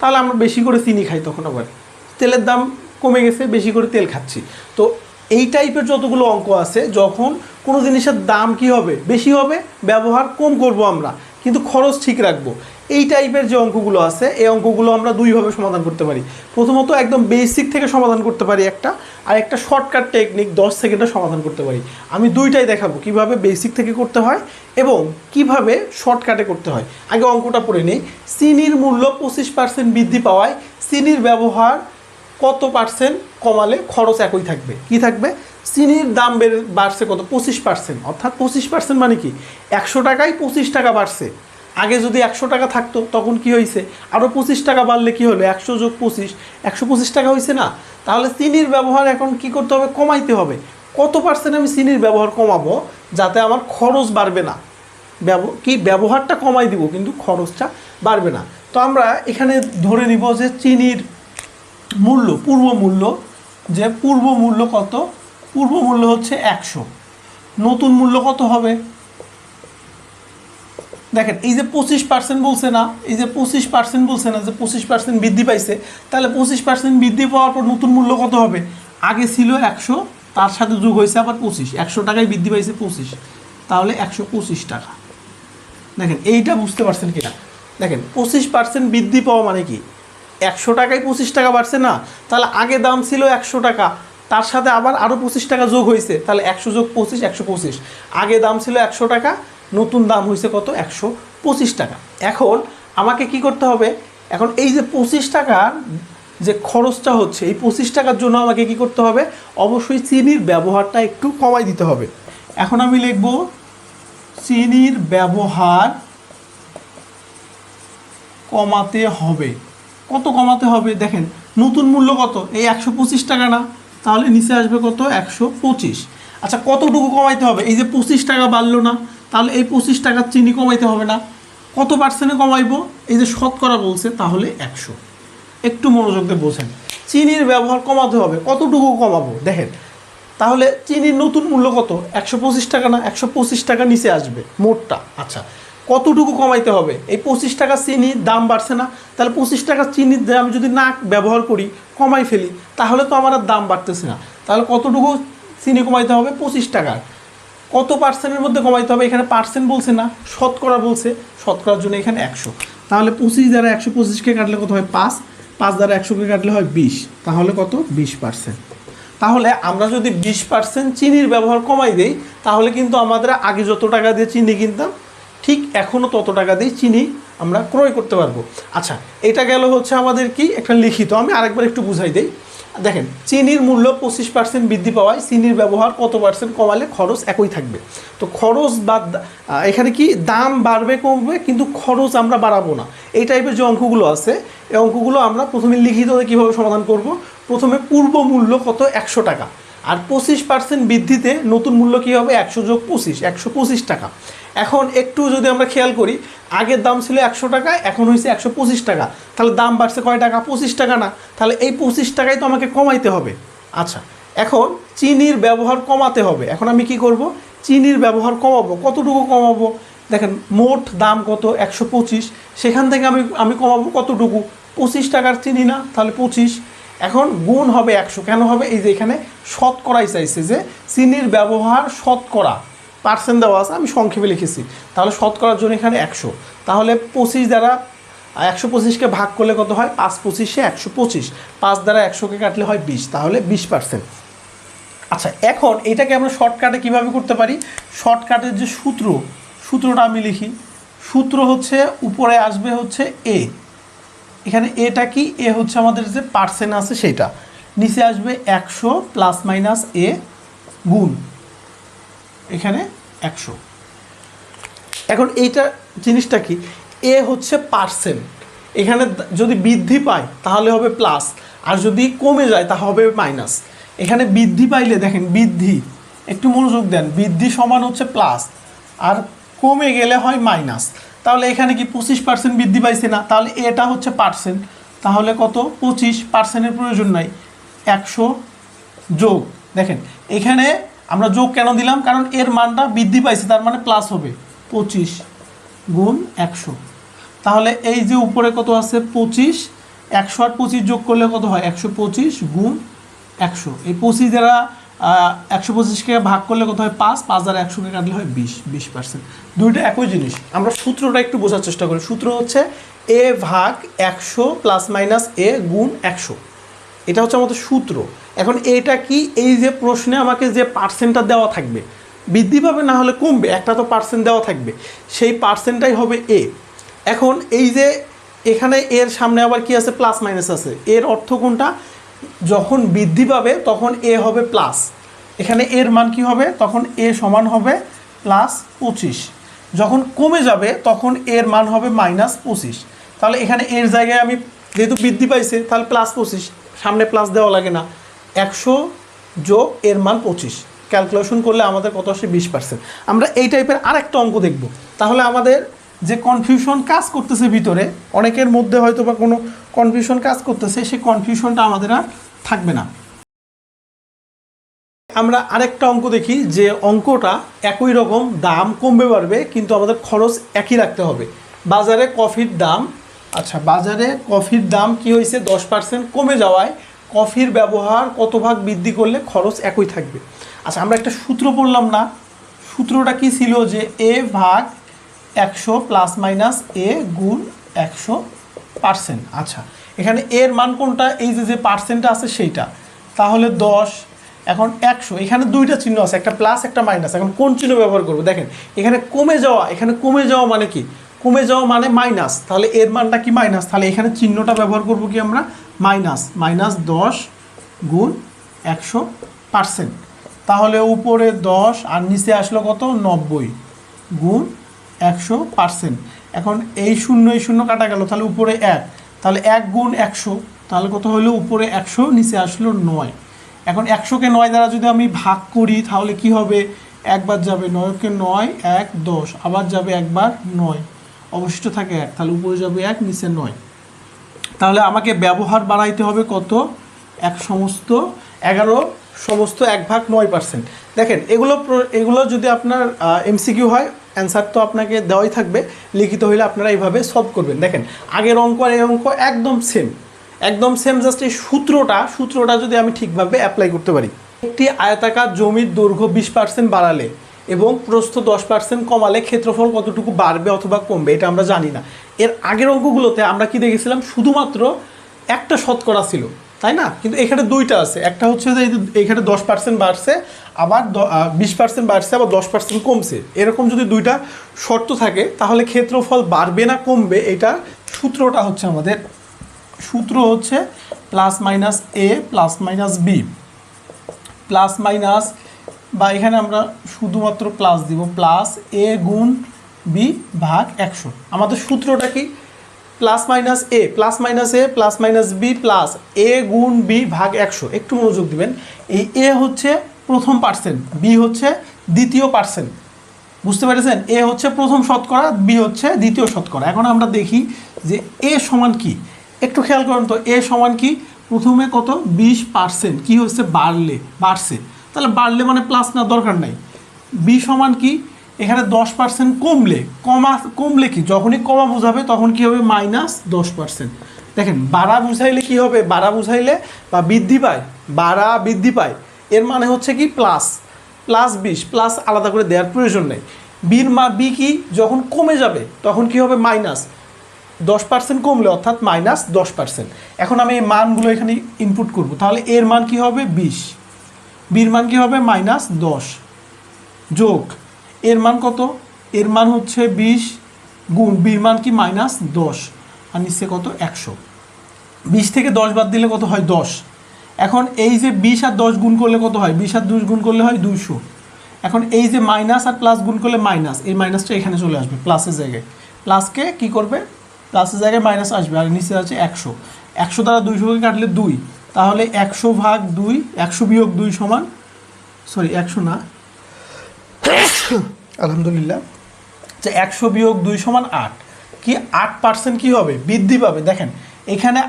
তাহলে আমরা বেশি করে চিনি খাই, তখন আবার তেলের দাম কমে গেছে বেশি করে তেল খাচ্ছি। তো এই টাইপের যতগুলো অঙ্ক আছে, যখন কোনো জিনিসের দাম কি হবে বেশি হবে, ব্যবহার কম করব আমরা কিন্তু খরচ ঠিক রাখবো, এই টাইপের যে অঙ্কগুলো আছে এই অঙ্কগুলো আমরা দুইভাবে সমাধান করতে পারি। প্রথমত একদম বেসিক থেকে সমাধান করতে পারি একটা, আর একটা শর্টকাট টেকনিক 10 সেকেন্ডে সমাধান করতে পারি। আমি দুইটাই দেখাবো কিভাবে বেসিক থেকে করতে হয় এবং কিভাবে শর্টকাটে করতে হয়। আগে অঙ্কটা পড়ে নেই। চিনির মূল্য 25% বৃদ্ধি পাওয়ায় চিনির ব্যবহার কত পার্সেন্ট কমালে খরচ একই থাকবে? কি থাকবে? চিনির দাম বাড়ছে কত 25%, অর্থাৎ 25% মানে কি 100 টাকায় 25 টাকা বাড়ছে। আগে যদি 100 টাকা থাকতো তখন কি হয়েছে, আরও 25 টাকা বাড়লে কি হলো, 100 যোগ 25 125 টাকা হয়েছে না? তাহলে চিনির ব্যবহার এখন কি করতে হবে, কমাইতে হবে। কত পার্সেন্ট আমি চিনির ব্যবহার কমাবো যাতে আমার খরচ বাড়বে না, ব্যবহারটা কমাই দিব কিন্তু খরচটা বাড়বে না। তো আমরা এখানে ধরে নিব যে চিনির মূল্য, পূর্ব মূল্য, যে পূর্ব মূল্য কত, পূর্ব মূল্য হচ্ছে 100, নতুন মূল্য কত হবে? দেখেন এই যে 25% বলছে না, এই যে 25% বলছে না, যে 25% বৃদ্ধি পাইছে, তাহলে 25% বৃদ্ধি পাওয়ার পর নতুন মূল্য কত হবে? আগে ছিল 100, তার সাথে যোগ হয়েছে আবার 25, 100 টাকায় বৃদ্ধি পাইছে 25, তাহলে 125 টাকা। দেখেন এইটা বুঝতে পারছেন কিনা? দেখেন 25% বৃদ্ধি পাওয়া মানে কি 100 টাকায় 25 টাকা বাড়ছে না, তাহলে আগে দাম ছিল 100 টাকা, তার সাথে আবার আরও 25 টাকা যোগ হয়েছে, তাহলে 100 যোগ 25 125। আগে দাম ছিল 100 টাকা, নতুন দাম হয়েছে কত 125 টাকা। এখন আমাকে কি করতে হবে, এখন এই যে 25 টাকার যে খরচটা হচ্ছে, এই 25 টাকার জন্য আমাকে কি করতে হবে, অবশ্যই চিনির ব্যবহারটা একটু কমাই দিতে হবে। এখন আমি লিখব চিনির ব্যবহার কমাতে হবে। কত কমাতে হবে? দেখেন নতুন মূল্য কত, এই 125 টাকা না, তাহলে নিচে আসবে কত 125। আচ্ছা কতটুকু কমাইতে হবে? এই যে 25 টাকা বাড়লো না, তাহলে এই 25 টাকার চিনি কমাইতে হবে না, কত পার্সেন্টে কমাইবো? এই যে শতকরা বলছে, তাহলে 100। একটু মনোযোগ দিয়ে বোঝেন, চিনির ব্যবহার কমাতে হবে, কতটুকু কমাবো? দেখেন তাহলে চিনির নতুন মূল্য কত 125 টাকা না, 125 টাকা নিচে আসবে মোটটা। আচ্ছা কতটুকু কমাইতে হবে? এই 25 টাকা চিনির দাম বাড়ছে না, তাহলে 25 টাকা চিনির দাম যদি না ব্যবহার করি, কমাই ফেলি, তাহলে তো আমার আর দাম বাড়তেছে না। তাহলে কতটুকু চিনি কমাইতে হবে? 25 টাকার। কত পার্সেন্টের মধ্যে কমাইতে হবে? এখানে পার্সেন্ট বলছে না, শতকরা বলছে, শতকরার জন্য এখানে 100। তাহলে 25 দ্বারা 125কে কাটলে কত হয় 5, 5 দ্বারা 100কে কাটলে হয় 20, তাহলে কত 20%। তাহলে আমরা যদি 20% চিনির ব্যবহার কমাই দেই, তাহলে কিন্তু আমাদের আগে যত টাকা দিয়ে চিনি কিনতাম ঠিক এখনও তত টাকা দিয়ে চিনি আমরা ক্রয় করতে পারবো। আচ্ছা এটা গেল হচ্ছে আমাদের কি একটা লিখিত, আমি আরেকবার একটু বুঝাই দেই। দেখেন চিনির মূল্য 25% বৃদ্ধি পাওয়ায় চিনির ব্যবহার কত পার্সেন্ট কমালে খরচ একই থাকবে। তো খরচ বা এখানে কি দাম বাড়বে কমবে কিন্তু খরচ আমরা বাড়াবো না। এই টাইপের যে অঙ্কগুলো আছে এই অঙ্কগুলো আমরা প্রথমে লিখিত কীভাবে সমাধান করব। প্রথমে পূর্ব মূল্য কত 100 টাকা, আর 25% বৃদ্ধিতে নতুন মূল্য কী হবে 100 যোগ 25 125 টাকা। এখন একটু যদি আমরা খেয়াল করি, আগের দাম ছিল 100 টাকা, এখন হয়েছে 125 টাকা, তাহলে দাম বাড়ছে কয় টাকা 25 টাকা না, তাহলে এই 25 টাকাই তো আমাকে কমাইতে হবে। আচ্ছা, এখন চিনির ব্যবহার কমাতে হবে। এখন আমি কি করব, চিনির ব্যবহার কমাবো। কতটুকু কমাবো, দেখেন মোট দাম কত 125, সেখান থেকে আমি কমাবো কতটুকু, 25 টাকার চিনি না, তাহলে 25। এখন গুণ হবে 100, কেন হবে, এই যে এখানে শতকরাই চাইছে যে চিনির ব্যবহার শতকরা, পার্সেন্ট দেওয়া আছে, আমি সংক্ষেপে লিখেছি, তাহলে শতকরার জন্য এখানে 100, তাহলে 25 দ্বারা 125কে ভাগ করলে কত হয়, 5 25 125, 5 দ্বারা 100কে কাটলে হয় 20, তাহলে 20%। আচ্ছা, এখন এটাকে আমরা শর্টকাটে কীভাবে করতে পারি, শর্টকাটের যে সূত্রটা আমি লিখি, সূত্র হচ্ছে উপরে আসবে হচ্ছে এ, এখানে এটা কি, এ হচ্ছে আমাদের যে পার্সেন্ট আছে সেটা, নিচে আসবে 100 প্লাস মাইনাস এ গুণ এখানে 100। এখন এইটা জিনিসটা কি, এ হচ্ছে পার্সেন্ট, এখানে যদি বৃদ্ধি পায় তাহলে হবে প্লাস, আর যদি কমে যায় তা হবে মাইনাস। এখানে বৃদ্ধি পাইলে দেখেন, বৃদ্ধি একটু মনোযোগ দেন, বৃদ্ধি সমান হচ্ছে প্লাস, আর কমে গেলে হয় মাইনাস। তাহলে এখানে কি 25% বৃদ্ধি পাইছে না, তাহলে এটা হচ্ছে পার্সেন্ট, তাহলে কত 25%-এর প্রয়োজন নাই, 100 যোগ, দেখেন এখানে আমরা যোগ কেন দিলাম, কারণ এর মানটা বৃদ্ধি পাইছে, তার মানে প্লাস হবে 25 গুণ 100। তাহলে এই যে উপরে কত আছে 25, 100 আর 25 যোগ করলে কত হয় 125 গুণ 100। এই 25 দ্বারা 125কে ভাগ করলে কত হয় 5, 5 দ্বারা 100কে কাটলে হয় 20%। দুইটা একই জিনিস। আমরা সূত্রটা একটু বোঝার চেষ্টা করি। সূত্র হচ্ছে এ ভাগ 100 প্লাস মাইনাস এ গুণ 100, এটা হচ্ছে আমাদের সূত্র। এখন এটা কি, এই যে প্রশ্নে আমাকে যে পার্সেন্টটা দেওয়া থাকবে, বৃদ্ধি পাবে না হলে কমবে, একটা তো পার্সেন্ট দেওয়া থাকবে, সেই পার্সেন্টটাই হবে এ। এখন এই যে এখানে এর সামনে আবার কি আছে, প্লাস মাইনাস আছে, এর অর্থ কোনটা, যখন বৃদ্ধি পাবে তখন এ হবে প্লাস, এখানে এর মান কি হবে, তখন এ সমান হবে প্লাস 25, যখন কমে যাবে তখন এর মান হবে মাইনাস 25। তাহলে এখানে এর জায়গায় আমি যেহেতু বৃদ্ধি পাইছে, তাহলে প্লাস 25, সামনে প্লাস দেওয়া লাগে না, 100 যোগ এর মান 25, ক্যালকুলেশন করলে আমাদের কত আসে 20%। আমরা এই টাইপের আরেকটা অঙ্ক দেখব, তাহলে আমাদের যে কনফিউশন কাজ করতেছে ভিতরে, অনেকের মধ্যে হয়তো বা কোনো কনফিউশন কাজ করতেছে, সেই কনফিউশনটা আমাদের আর থাকবে না। আমরা আরেকটা অঙ্ক দেখি, যে অঙ্কটা একই রকম, দাম কমবে বাড়বে, কিন্তু আমাদের খরচ একই রাখতে হবে। বাজারে কফির দাম, আচ্ছা বাজারে কফির দাম কি হয়েছে 10% কমে যাওয়ায় কফির ব্যবহার কত ভাগ বৃদ্ধি করলে খরচ একই থাকবে। আচ্ছা, আমরা একটা সূত্র পড়লাম না, সূত্রটা কি ছিল, যে এ ভাগ 100 প্লাস মাইনাস এ গুণ 100%। আচ্ছা, এখানে এর মান কোনটা, এই যে পার্সেন্টটা আছে সেইটা, তাহলে 10, এখন 100, এখানে দুইটা চিহ্ন আছে, একটা প্লাস একটা মাইনাস। এখন কোন চিহ্ন ব্যবহার করবো, দেখেন এখানে কমে যাওয়া, এখানে কমে যাওয়া মানে কি, কমে যাওয়া মানে মাইনাস, তাহলে এর মানটা কি মাইনাস, তাহলে এখানে চিহ্নটা ব্যবহার করব কি আমরা, মাইনাস, মাইনাস 10 গুণ 100%। তাহলে উপরে 10 আর নিচে আসলো কত 90 গুণ 100%। এখন এই শূন্য কাটা গেল, তাহলে উপরে 1, তাহলে 1 গুণ 100, তাহলে কত হলো, উপরে 100 নিচে আসলো 9। এখন 100কে 9 দ্বারা যদি আমি ভাগ করি তাহলে কি হবে, একবার যাবে 9কে 9, 1 10, আবার যাবে একবার 9, অবশিষ্ট থাকে 1, তাহলে উপরে যাবে 1 নিচে 9। তাহলে আমাকে ব্যবহার বাড়াইতে হবে কত, 1 সমস্ত 11 সমস্ত 1 ভাগ 9%। দেখেন এগুলো যদি আপনার এমসিকিউ হয়, অ্যান্সার তো আপনাকে দেওয়াই থাকবে, লিখিত হইলে আপনারা এইভাবে সলভ করবেন। দেখেন আগের অঙ্ক আর এই অঙ্ক একদম সেম, জাস্ট এই সূত্রটা যদি আমি ঠিকভাবে অ্যাপ্লাই করতে পারি। একটি আয়তাকার জমির দৈর্ঘ্য 20% বাড়ালে এবং প্রস্থ 10% কমালে ক্ষেত্রফল কতটুকু বাড়বে অথবা কমবে, এটা আমরা জানি না। এর আগের অঙ্কগুলোতে আমরা কি দেখেছিলাম, শুধুমাত্র একটা শতকরা ছিল, তাই না, কিন্তু এখানে দুইটা আছে, একটা হচ্ছে যে এখানে 10% বাড়ছে, আবার 20% বাড়ছে, আবার 10% কমছে। এরকম যদি দুইটা শর্ত থাকে তাহলে ক্ষেত্রফল বাড়বে না কমবে, এটা সূত্রটা হচ্ছে আমাদের, সূত্র হচ্ছে plus minus A plus minus B, plus minus, বা এখানে আমরা শুধুমাত্র প্লাস দিব, প্লাস এ গুণ বি ভাগ 100। আমাদের সূত্রটা কি, plus minus A plus minus A plus minus B plus এ গুণ বি ভাগ 100। একটু মনোযোগ দিবেন, এই এ হচ্ছে প্রথম পার্সেন্ট, বি হচ্ছে দ্বিতীয় পার্সেন্ট, বুঝতে পেরেছেন? এ হচ্ছে প্রথম শতকরা, বি হচ্ছে দ্বিতীয় শতকরা। এখন আমরা দেখি যে এ সমান কি, একটু খেয়াল করেন তো এ সমান কি। প্রথমে কত 20% কি হচ্ছে বাড়ছে, তাহলে বাড়লে মানে প্লাস না দরকার নাই। বি সমান কি, এখানে 10% কমলে কি, যখনই কমা বোঝাবে তখন কি হবে -10%। দেখেন বাড়া বুঝাইলে কি হবে, বাড়া বুঝাইলে বা বৃদ্ধি পায়, বাড়া বৃদ্ধি পায়, এর মানে হচ্ছে কি প্লাস 20, প্লাস আলাদা করে দেওয়ার প্রয়োজন নেই। বি কি, যখন কমে যাবে তখন কি হবে -10% কমলে, অর্থাৎ -10%। এখন আমি এই মানগুলো এখানে ইনপুট করব, তাহলে এর মান কি হবে 20, বির মান কি হবে -10 যোগ এর মান কত, এর মান হচ্ছে 20 গুণ বির মান কি -10 আর নিচে কত 100। 20 থেকে 10 বাদ দিলে কত হয় 10। এখন এই যে 20 আর 10 গুণ করলে কত হয়, 20 আর 2 গুণ করলে হয় 200। এখন এই যে মাইনাস আর প্লাস গুণ করলে মাইনাস, এই মাইনাসটা এখানে চলে আসবে প্লাসের জায়গায়, প্লাসকে কি করবে, প্লাসের জায়গায় মাইনাস আসবে, আর নিচে আছে 100। 100 দ্বারা 200কে কাটলে 2, তাহলে 100 ভাগ 2, 100 বিয়োগ 2 সমান, সরি 100 না, আলহামদুলিল্লাহ, যে 100 বিয়োগ 2 সমান 8, কি 8% কি হবে বৃদ্ধি পাবে। দেখেন এখানে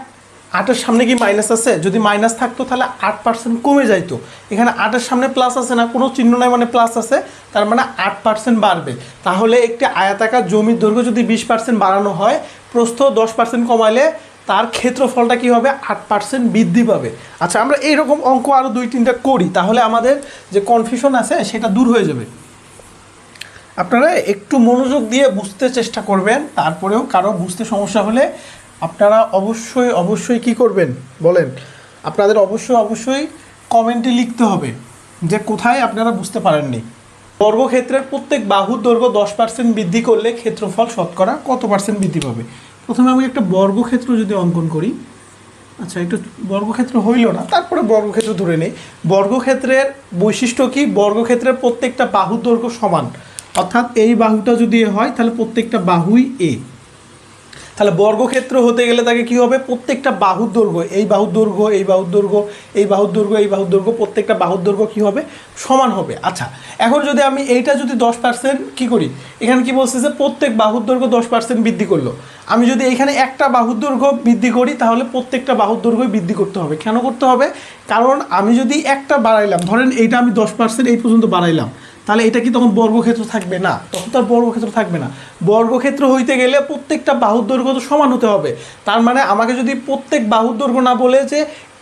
8-এর সামনে কি মাইনাস আছে, যদি মাইনাস থাকতো তাহলে 8% কমে যাইতো, এখানে 8-এর সামনে প্লাস আছে না, কোনো চিহ্ন নাই মানে প্লাস আছে, তার মানে 8% বাড়বে। তাহলে একটি আয়তাকার জমির দৈর্ঘ্য যদি 20% বাড়ানো হয়, প্রস্থ 10% কমাইলে তার ক্ষেত্রফলটা কি হবে 8% বৃদ্ধি পাবে। আচ্ছা আমরা এইরকম অঙ্ক আরও 2-3টা করি, তাহলে আমাদের যে কনফিউশন আছে সেটা দূর হয়ে যাবে। আপনারা একটু মনোযোগ দিয়ে বুঝতে চেষ্টা করবেন, তারপরেও কারো বুঝতে সমস্যা হলে আপনারা অবশ্যই কি করবেন বলেন, আপনাদের অবশ্যই কমেন্টে লিখতে হবে যে কোথায় আপনারা বুঝতে পারেননি। বর্গক্ষেত্রের প্রত্যেক বাহুর দৈর্ঘ্য 10% বৃদ্ধি করলে ক্ষেত্রফল শতকরা কত % বৃদ্ধি পাবে। প্রথমে আমি একটা বর্গক্ষেত্র যদি অঙ্কন করি, আচ্ছা একটু বর্গক্ষেত্র হইল না, তারপরে বর্গক্ষেত্র ধরে নেই। বর্গক্ষেত্রের বৈশিষ্ট্য কি, বর্গক্ষেত্রের প্রত্যেকটা বাহুর দৈর্ঘ্য সমান, অর্থাৎ এই বাহুটা যদি এ হয় তাহলে প্রত্যেকটা বাহুই এ। তাহলে বর্গক্ষেত্র হতে গেলে তাকে কি হবে, প্রত্যেকটা বাহুর দৈর্ঘ্য, এই বাহুর দৈর্ঘ্য, এই বাহুর দৈর্ঘ্য, এই বাহুর দৈর্ঘ্য, এই বাহুর দৈর্ঘ্য, প্রত্যেকটা বাহুর দৈর্ঘ্য কি হবে সমান হবে। আচ্ছা এখন যদি আমি এইটা যদি 10% কি করি, এখানে কি বলছে যে প্রত্যেক বাহুর দৈর্ঘ্য 10% বৃদ্ধি করলো, আমি যদি এখানে একটা বাহুর দৈর্ঘ্য বৃদ্ধি করি তাহলে প্রত্যেকটা বাহুর দৈর্ঘ্য বৃদ্ধি করতে হবে। কেন করতে হবে, কারণ আমি যদি একটা বাড়াইলাম, ধরেন এইটা আমি 10% এই পর্যন্ত বাড়াইলাম, তাহলে এটা কি তখন বর্গক্ষেত্র থাকবে না, তখন তো আর বর্গক্ষেত্র থাকবে না। বর্গক্ষেত্র হইতে গেলে প্রত্যেকটা বাহুর দৈর্ঘ্য তো সমান হতে হবে। তার মানে আমাকে যদি প্রত্যেক বাহুর দৈর্ঘ্য না বলে যে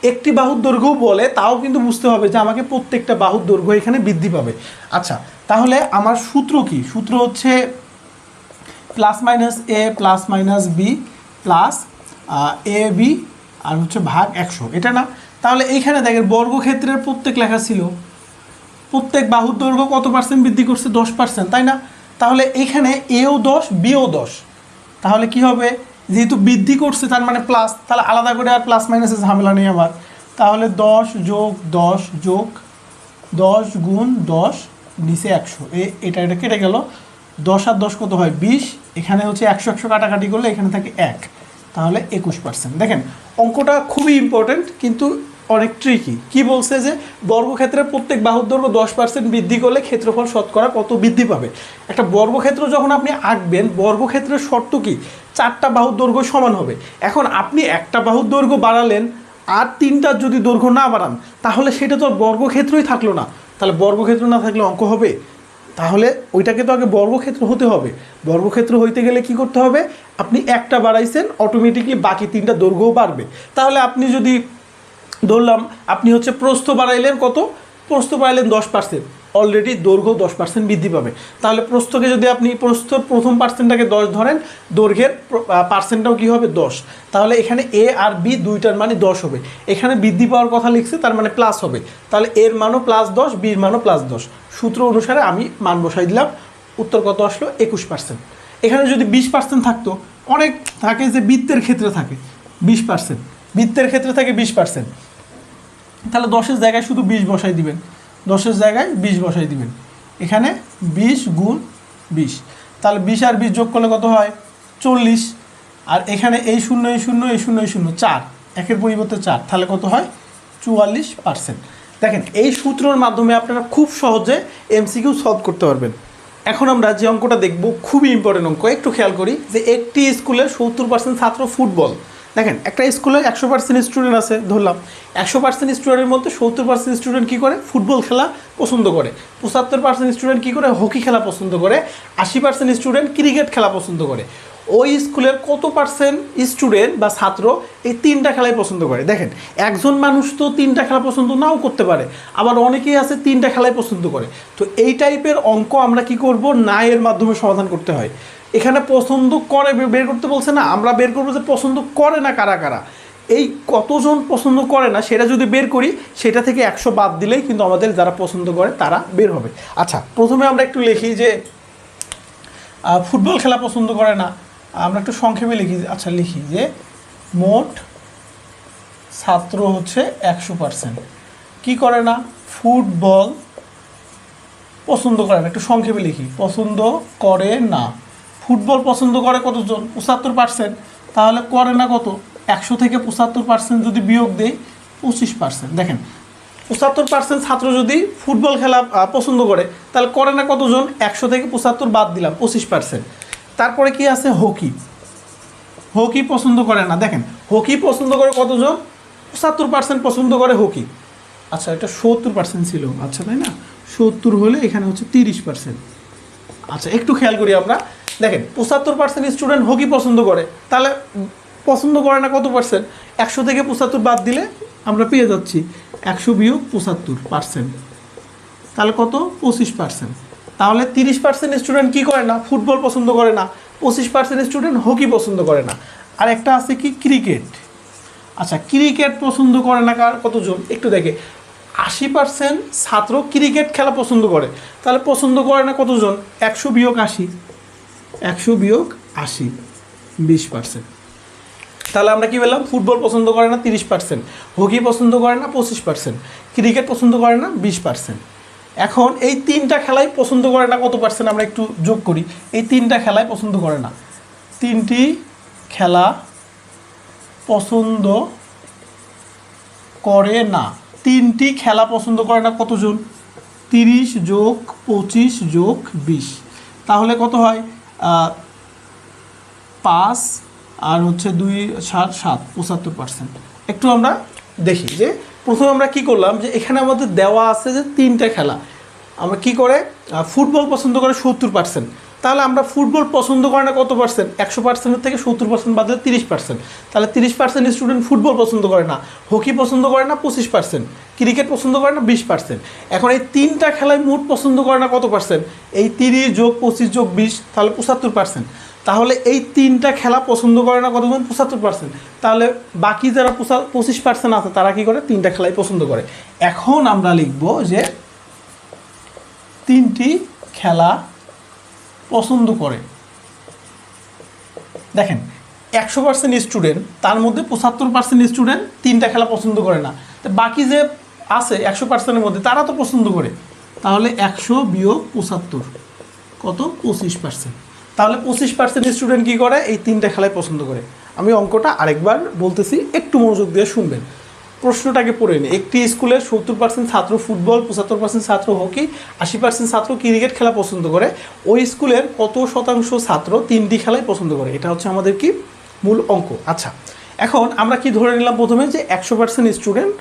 একটি বাহুর দৈর্ঘ্যও বলে, তাও কিন্তু বুঝতে হবে যে আমাকে প্রত্যেকটা বাহুর দৈর্ঘ্য এখানে বৃদ্ধি পাবে। আচ্ছা তাহলে আমার সূত্র কি, সূত্র হচ্ছে +-a +-b plus A B আর হচ্ছে ভাগ 100, এটা না। তাহলে এইখানে দেখেন বর্গক্ষেত্রের প্রত্যেক লেখা ছিল, প্রত্যেক বাহুর দৈর্ঘ্য কত % বৃদ্ধি করছে 10%, তাই না। তাহলে এইখানে এও 10 বিও 10, তাহলে কি হবে, যেহেতু বৃদ্ধি করছে তার মানে প্লাস, তাহলে আলাদা করে আর প্লাস মাইনাসের ঝামেলা নেই আবার। তাহলে 10 যোগ 10 যোগ 10 গুণ 10 নিচে 100, এটা কেটে গেল, 10 আর 10 কত হয় 20, এখানে হচ্ছে 100 কাটাকাটি করলে এখানে থাকে 1, তাহলে 21%। দেখেন অঙ্কটা খুবই ইম্পর্টেন্ট কিন্তু অনেক ট্রিকি। কি বলছে যে বর্গক্ষেত্রের প্রত্যেক বাহুর দৈর্ঘ্য 10% বৃদ্ধি করলে ক্ষেত্রফল শতকরা কত বৃদ্ধি পাবে। একটা বর্গক্ষেত্র যখন আপনি আঁকবেন, বর্গক্ষেত্রের শর্ত কি, 4টা বাহুর দৈর্ঘ্য সমান হবে। এখন আপনি একটা বাহুর দৈর্ঘ্য বাড়ালেন আর 3টার যদি দৈর্ঘ্য না বাড়ান, তাহলে সেটা তো আর বর্গক্ষেত্রই থাকলো না। তাহলে বর্গক্ষেত্র না থাকলে অঙ্ক হবে, তাহলে ওইটাকে তো আগে বর্গক্ষেত্র হতে হবে। বর্গক্ষেত্র হইতে গেলে কি করতে হবে, আপনি একটা বাড়াইছেন, অটোমেটিকলি বাকি 3টা দৈর্ঘ্যও বাড়বে। তাহলে আপনি যদি ধরলাম আপনি হচ্ছে প্রস্থ বাড়াইলেন কত, প্রস্থ বাড়াইলেন 10%, অলরেডি দৈর্ঘ্য 10% বৃদ্ধি পাবে। তাহলে প্রস্থকে যদি আপনি প্রস্থর প্রথম পার্সেন্টটাকে 10 ধরেন, দৈর্ঘ্যের পার্সেন্টটাও কী হবে 10, তাহলে এখানে এ আর বি দুইটার মানে 10 হবে। এখানে বৃদ্ধি পাওয়ার কথা লিখছে, তার মানে প্লাস হবে, তাহলে এর মানও +10, বির মানও +10। সূত্র অনুসারে আমি মান বসাই দিলাম, উত্তর কত আসলো 21%। এখানে যদি 20% থাকতো, অনেক থাকে যে বৃত্তের ক্ষেত্রে থাকে 20%, বৃত্তের ক্ষেত্রে থাকে 20%, তাহলে 10-এর জায়গায় শুধু 20 বসাই দিবেন, 10-এর জায়গায় 20 বসাই দিবেন, এখানে 20 গুণ 20, তাহলে 20 আর 20 যোগ করলে কত হয় 40। আর এখানে এই শূন্য এই শূন্য এই শূন্য এই শূন্য 4, একের পরিবর্তে 4, তাহলে কত হয় 44%। দেখেন এই সূত্রের মাধ্যমে আপনারা খুব সহজে এমসিকিউ সলভ করতে পারবেন। এখন আমরা যে অঙ্কটা দেখব খুবই ইম্পর্টেন্ট অঙ্ক, একটু খেয়াল করি যে একটি স্কুলের 70% ছাত্র ফুটবল। দেখেন একটা স্কুলে 100% স্টুডেন্ট আছে ধরলাম, 100% স্টুডেন্টের মধ্যে 70% স্টুডেন্ট কী করে ফুটবল খেলা পছন্দ করে, 75% স্টুডেন্ট কী করে হকি খেলা পছন্দ করে, 80% স্টুডেন্ট ক্রিকেট খেলা পছন্দ করে। ওই স্কুলের কত পার্সেন্ট স্টুডেন্ট বা ছাত্র এই 3টা খেলাই পছন্দ করে? দেখেন একজন মানুষ তো 3টা খেলা পছন্দ নাও করতে পারে, আবার অনেকেই আছে 3টা খেলাই পছন্দ করে। তো এই টাইপের অঙ্ক আমরা কি করব, না এর মাধ্যমে সমাধান করতে হয়। এখানে পছন্দ করে বের করতে বলছে না, আমরা বের করবো যে পছন্দ করে না কারা কারা। এই কতজন পছন্দ করে না সেটা যদি বের করি, সেটা থেকে 100 বাদ দিলেই কিন্তু আমাদের যারা পছন্দ করে তারা বের হবে। আচ্ছা, প্রথমে আমরা একটু লিখি যে ফুটবল খেলা পছন্দ করে না, আমরা একটু সংক্ষেপে লিখি। আচ্ছা, লিখি যে মোট ছাত্র হচ্ছে 100% কী করে না, ফুটবল পছন্দ করে না। একটু সংক্ষেপে লিখি, পছন্দ করে না। ফুটবল পছন্দ করে কতজন? 75%। তাহলে করে না কত? 100 থেকে 75% যদি বিয়োগ দেই 25%। দেখেন 75% ছাত্র যদি ফুটবল খেলা পছন্দ করে, তাহলে করে না কতজন? 100 থেকে 75 বাদ দিলাম 25%। তারপরে কি আছে? হকি। হকি পছন্দ করে না। দেখেন হকি পছন্দ করে কতজন? 75% পছন্দ করে হকি। আচ্ছা, এটা 70% ছিল, আচ্ছা তাই না? 70 হলে এখানে হচ্ছে 30%। আচ্ছা, একটু খেয়াল করি আমরা। দেখেন 75% স্টুডেন্ট হকি পছন্দ করে, তাহলে পছন্দ করে না কত পার্সেন্ট? 100 থেকে 75 বাদ দিলে আমরা পেয়ে যাচ্ছি 100 বিয়োগ 75%, তাহলে কত? 25%। তাহলে 30% স্টুডেন্ট কী করে না? ফুটবল পছন্দ করে না। 25% স্টুডেন্ট হকি পছন্দ করে না। আর একটা আছে কি? ক্রিকেট। আচ্ছা, ক্রিকেট পছন্দ করে না কতজন? একটু দেখে 80% ছাত্র ক্রিকেট খেলা পছন্দ করে, তাহলে পছন্দ করে না কতজন? 100 বিয়োগ 80, 100 বিয়োগ 80, 20%। তাহলে আমরা কি বললাম? ফুটবল পছন্দ করে না 30%, হকি পছন্দ করে না 25%, ক্রিকেট পছন্দ করে না 20%। এখন এই 3টা খেলাই পছন্দ করে না কত পার্সেন্ট? আমরা একটু যোগ করি। এই 3টা খেলাই পছন্দ করে না, 3টি খেলা পছন্দ করে না। 3টি খেলা পছন্দ করে না কতজন? 30 যোগ 25 যোগ 20, তাহলে কত হয়? 5 আর হচ্ছে 2 7 7, 75%। একটু আমরা দেখি যে প্রথমে আমরা কি করলাম, যে এখানে আমাদের দেওয়া আছে যে 3টা খেলা। আমরা কি করে? ফুটবল পছন্দ করে 70%, তাহলে আমরা ফুটবল পছন্দ করে না কত পার্সেন্ট? 100% থেকে 70% বাদলে 30%, তাহলে 30% স্টুডেন্ট ফুটবল পছন্দ করে না। হকি পছন্দ করে না 25%, ক্রিকেট পছন্দ করে না 20%। এখন এই 3টা খেলায় মোট পছন্দ করে না কত পার্সেন্ট? এই 30 যোগ 25 যোগ 20, তাহলে 75%। তাহলে এই 3টা খেলা পছন্দ করে না কতজন? 75%। তাহলে বাকি যারা 25% আছে তারা কি করে? 3টা খেলাই পছন্দ করে। এখন আমরা লিখব যে 3টি খেলা পছন্দ করে। দেখেন 100% স্টুডেন্ট, তার মধ্যে 75% স্টুডেন্ট 3টা খেলা পছন্দ করে না। তো বাকি যে আছে 100%-এর মধ্যে তারা তো পছন্দ করে, তাহলে 100 বিয়োগ 75 কত? 25%। তাহলে 25% স্টুডেন্ট কী করে? এই 3টা খেলায় পছন্দ করে। আমি অঙ্কটা আরেকবার বলতেছি, একটু মনোযোগ দিয়ে শুনবেন। প্রশ্নটাকে পড়ে নিই। একটি স্কুলে 70% ছাত্র ফুটবল, 75% ছাত্র হকি, 80% ছাত্র ক্রিকেট খেলা পছন্দ করে। ওই স্কুলের কত শতাংশ ছাত্র 3টি খেলাই পছন্দ করে? এটা হচ্ছে আমাদের কি মূল অঙ্ক। আচ্ছা, এখন আমরা কি ধরে নিলাম প্রথমে, যে 100% স্টুডেন্ট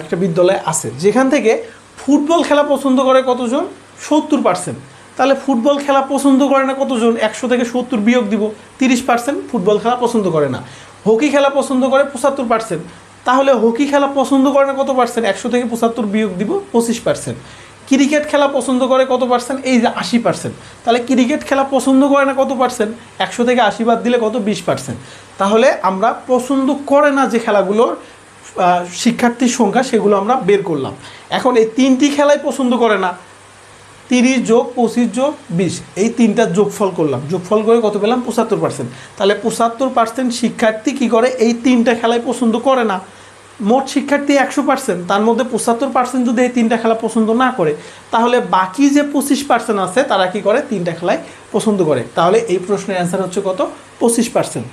একটা বিদ্যালয়ে আছে, যেখান থেকে ফুটবল খেলা পছন্দ করে কতজন? 70%। তাহলে ফুটবল খেলা পছন্দ করে না কতজন? 100 থেকে 70 বিয়োগ দিব, 30% ফুটবল খেলা পছন্দ করে না। হকি খেলা পছন্দ করে 75%, তাহলে হকি খেলা পছন্দ করে না কত পার্সেন্ট? 100 থেকে 75 বিয়োগ দিব, 25%। ক্রিকেট খেলা পছন্দ করে কত পার্সেন্ট? এই যে 80%। তাহলে ক্রিকেট খেলা পছন্দ করে না কত পার্সেন্ট? 100 থেকে 80 বাদ দিলে কত? 20%। তাহলে আমরা পছন্দ করে না যে খেলাগুলোর শিক্ষার্থীর সংখ্যা, সেগুলো আমরা বের করলাম। এখন এই 3টি খেলাই পছন্দ করে না, 30 যোগ 25 যোগ 20, এই 3টার যোগফল করলাম, যোগফল করে কত পেলাম? 75%। তাহলে 75% শিক্ষার্থী কী করে? এই 3টা খেলায় পছন্দ করে না। মোট শিক্ষার্থী 100%, তার মধ্যে 75% যদি এই 3টা খেলা পছন্দ না করে, তাহলে বাকি যে 25% আছে তারা কি করে? 3টা খেলায় পছন্দ করে। তাহলে এই প্রশ্নের অ্যান্সার হচ্ছে কত? 25%।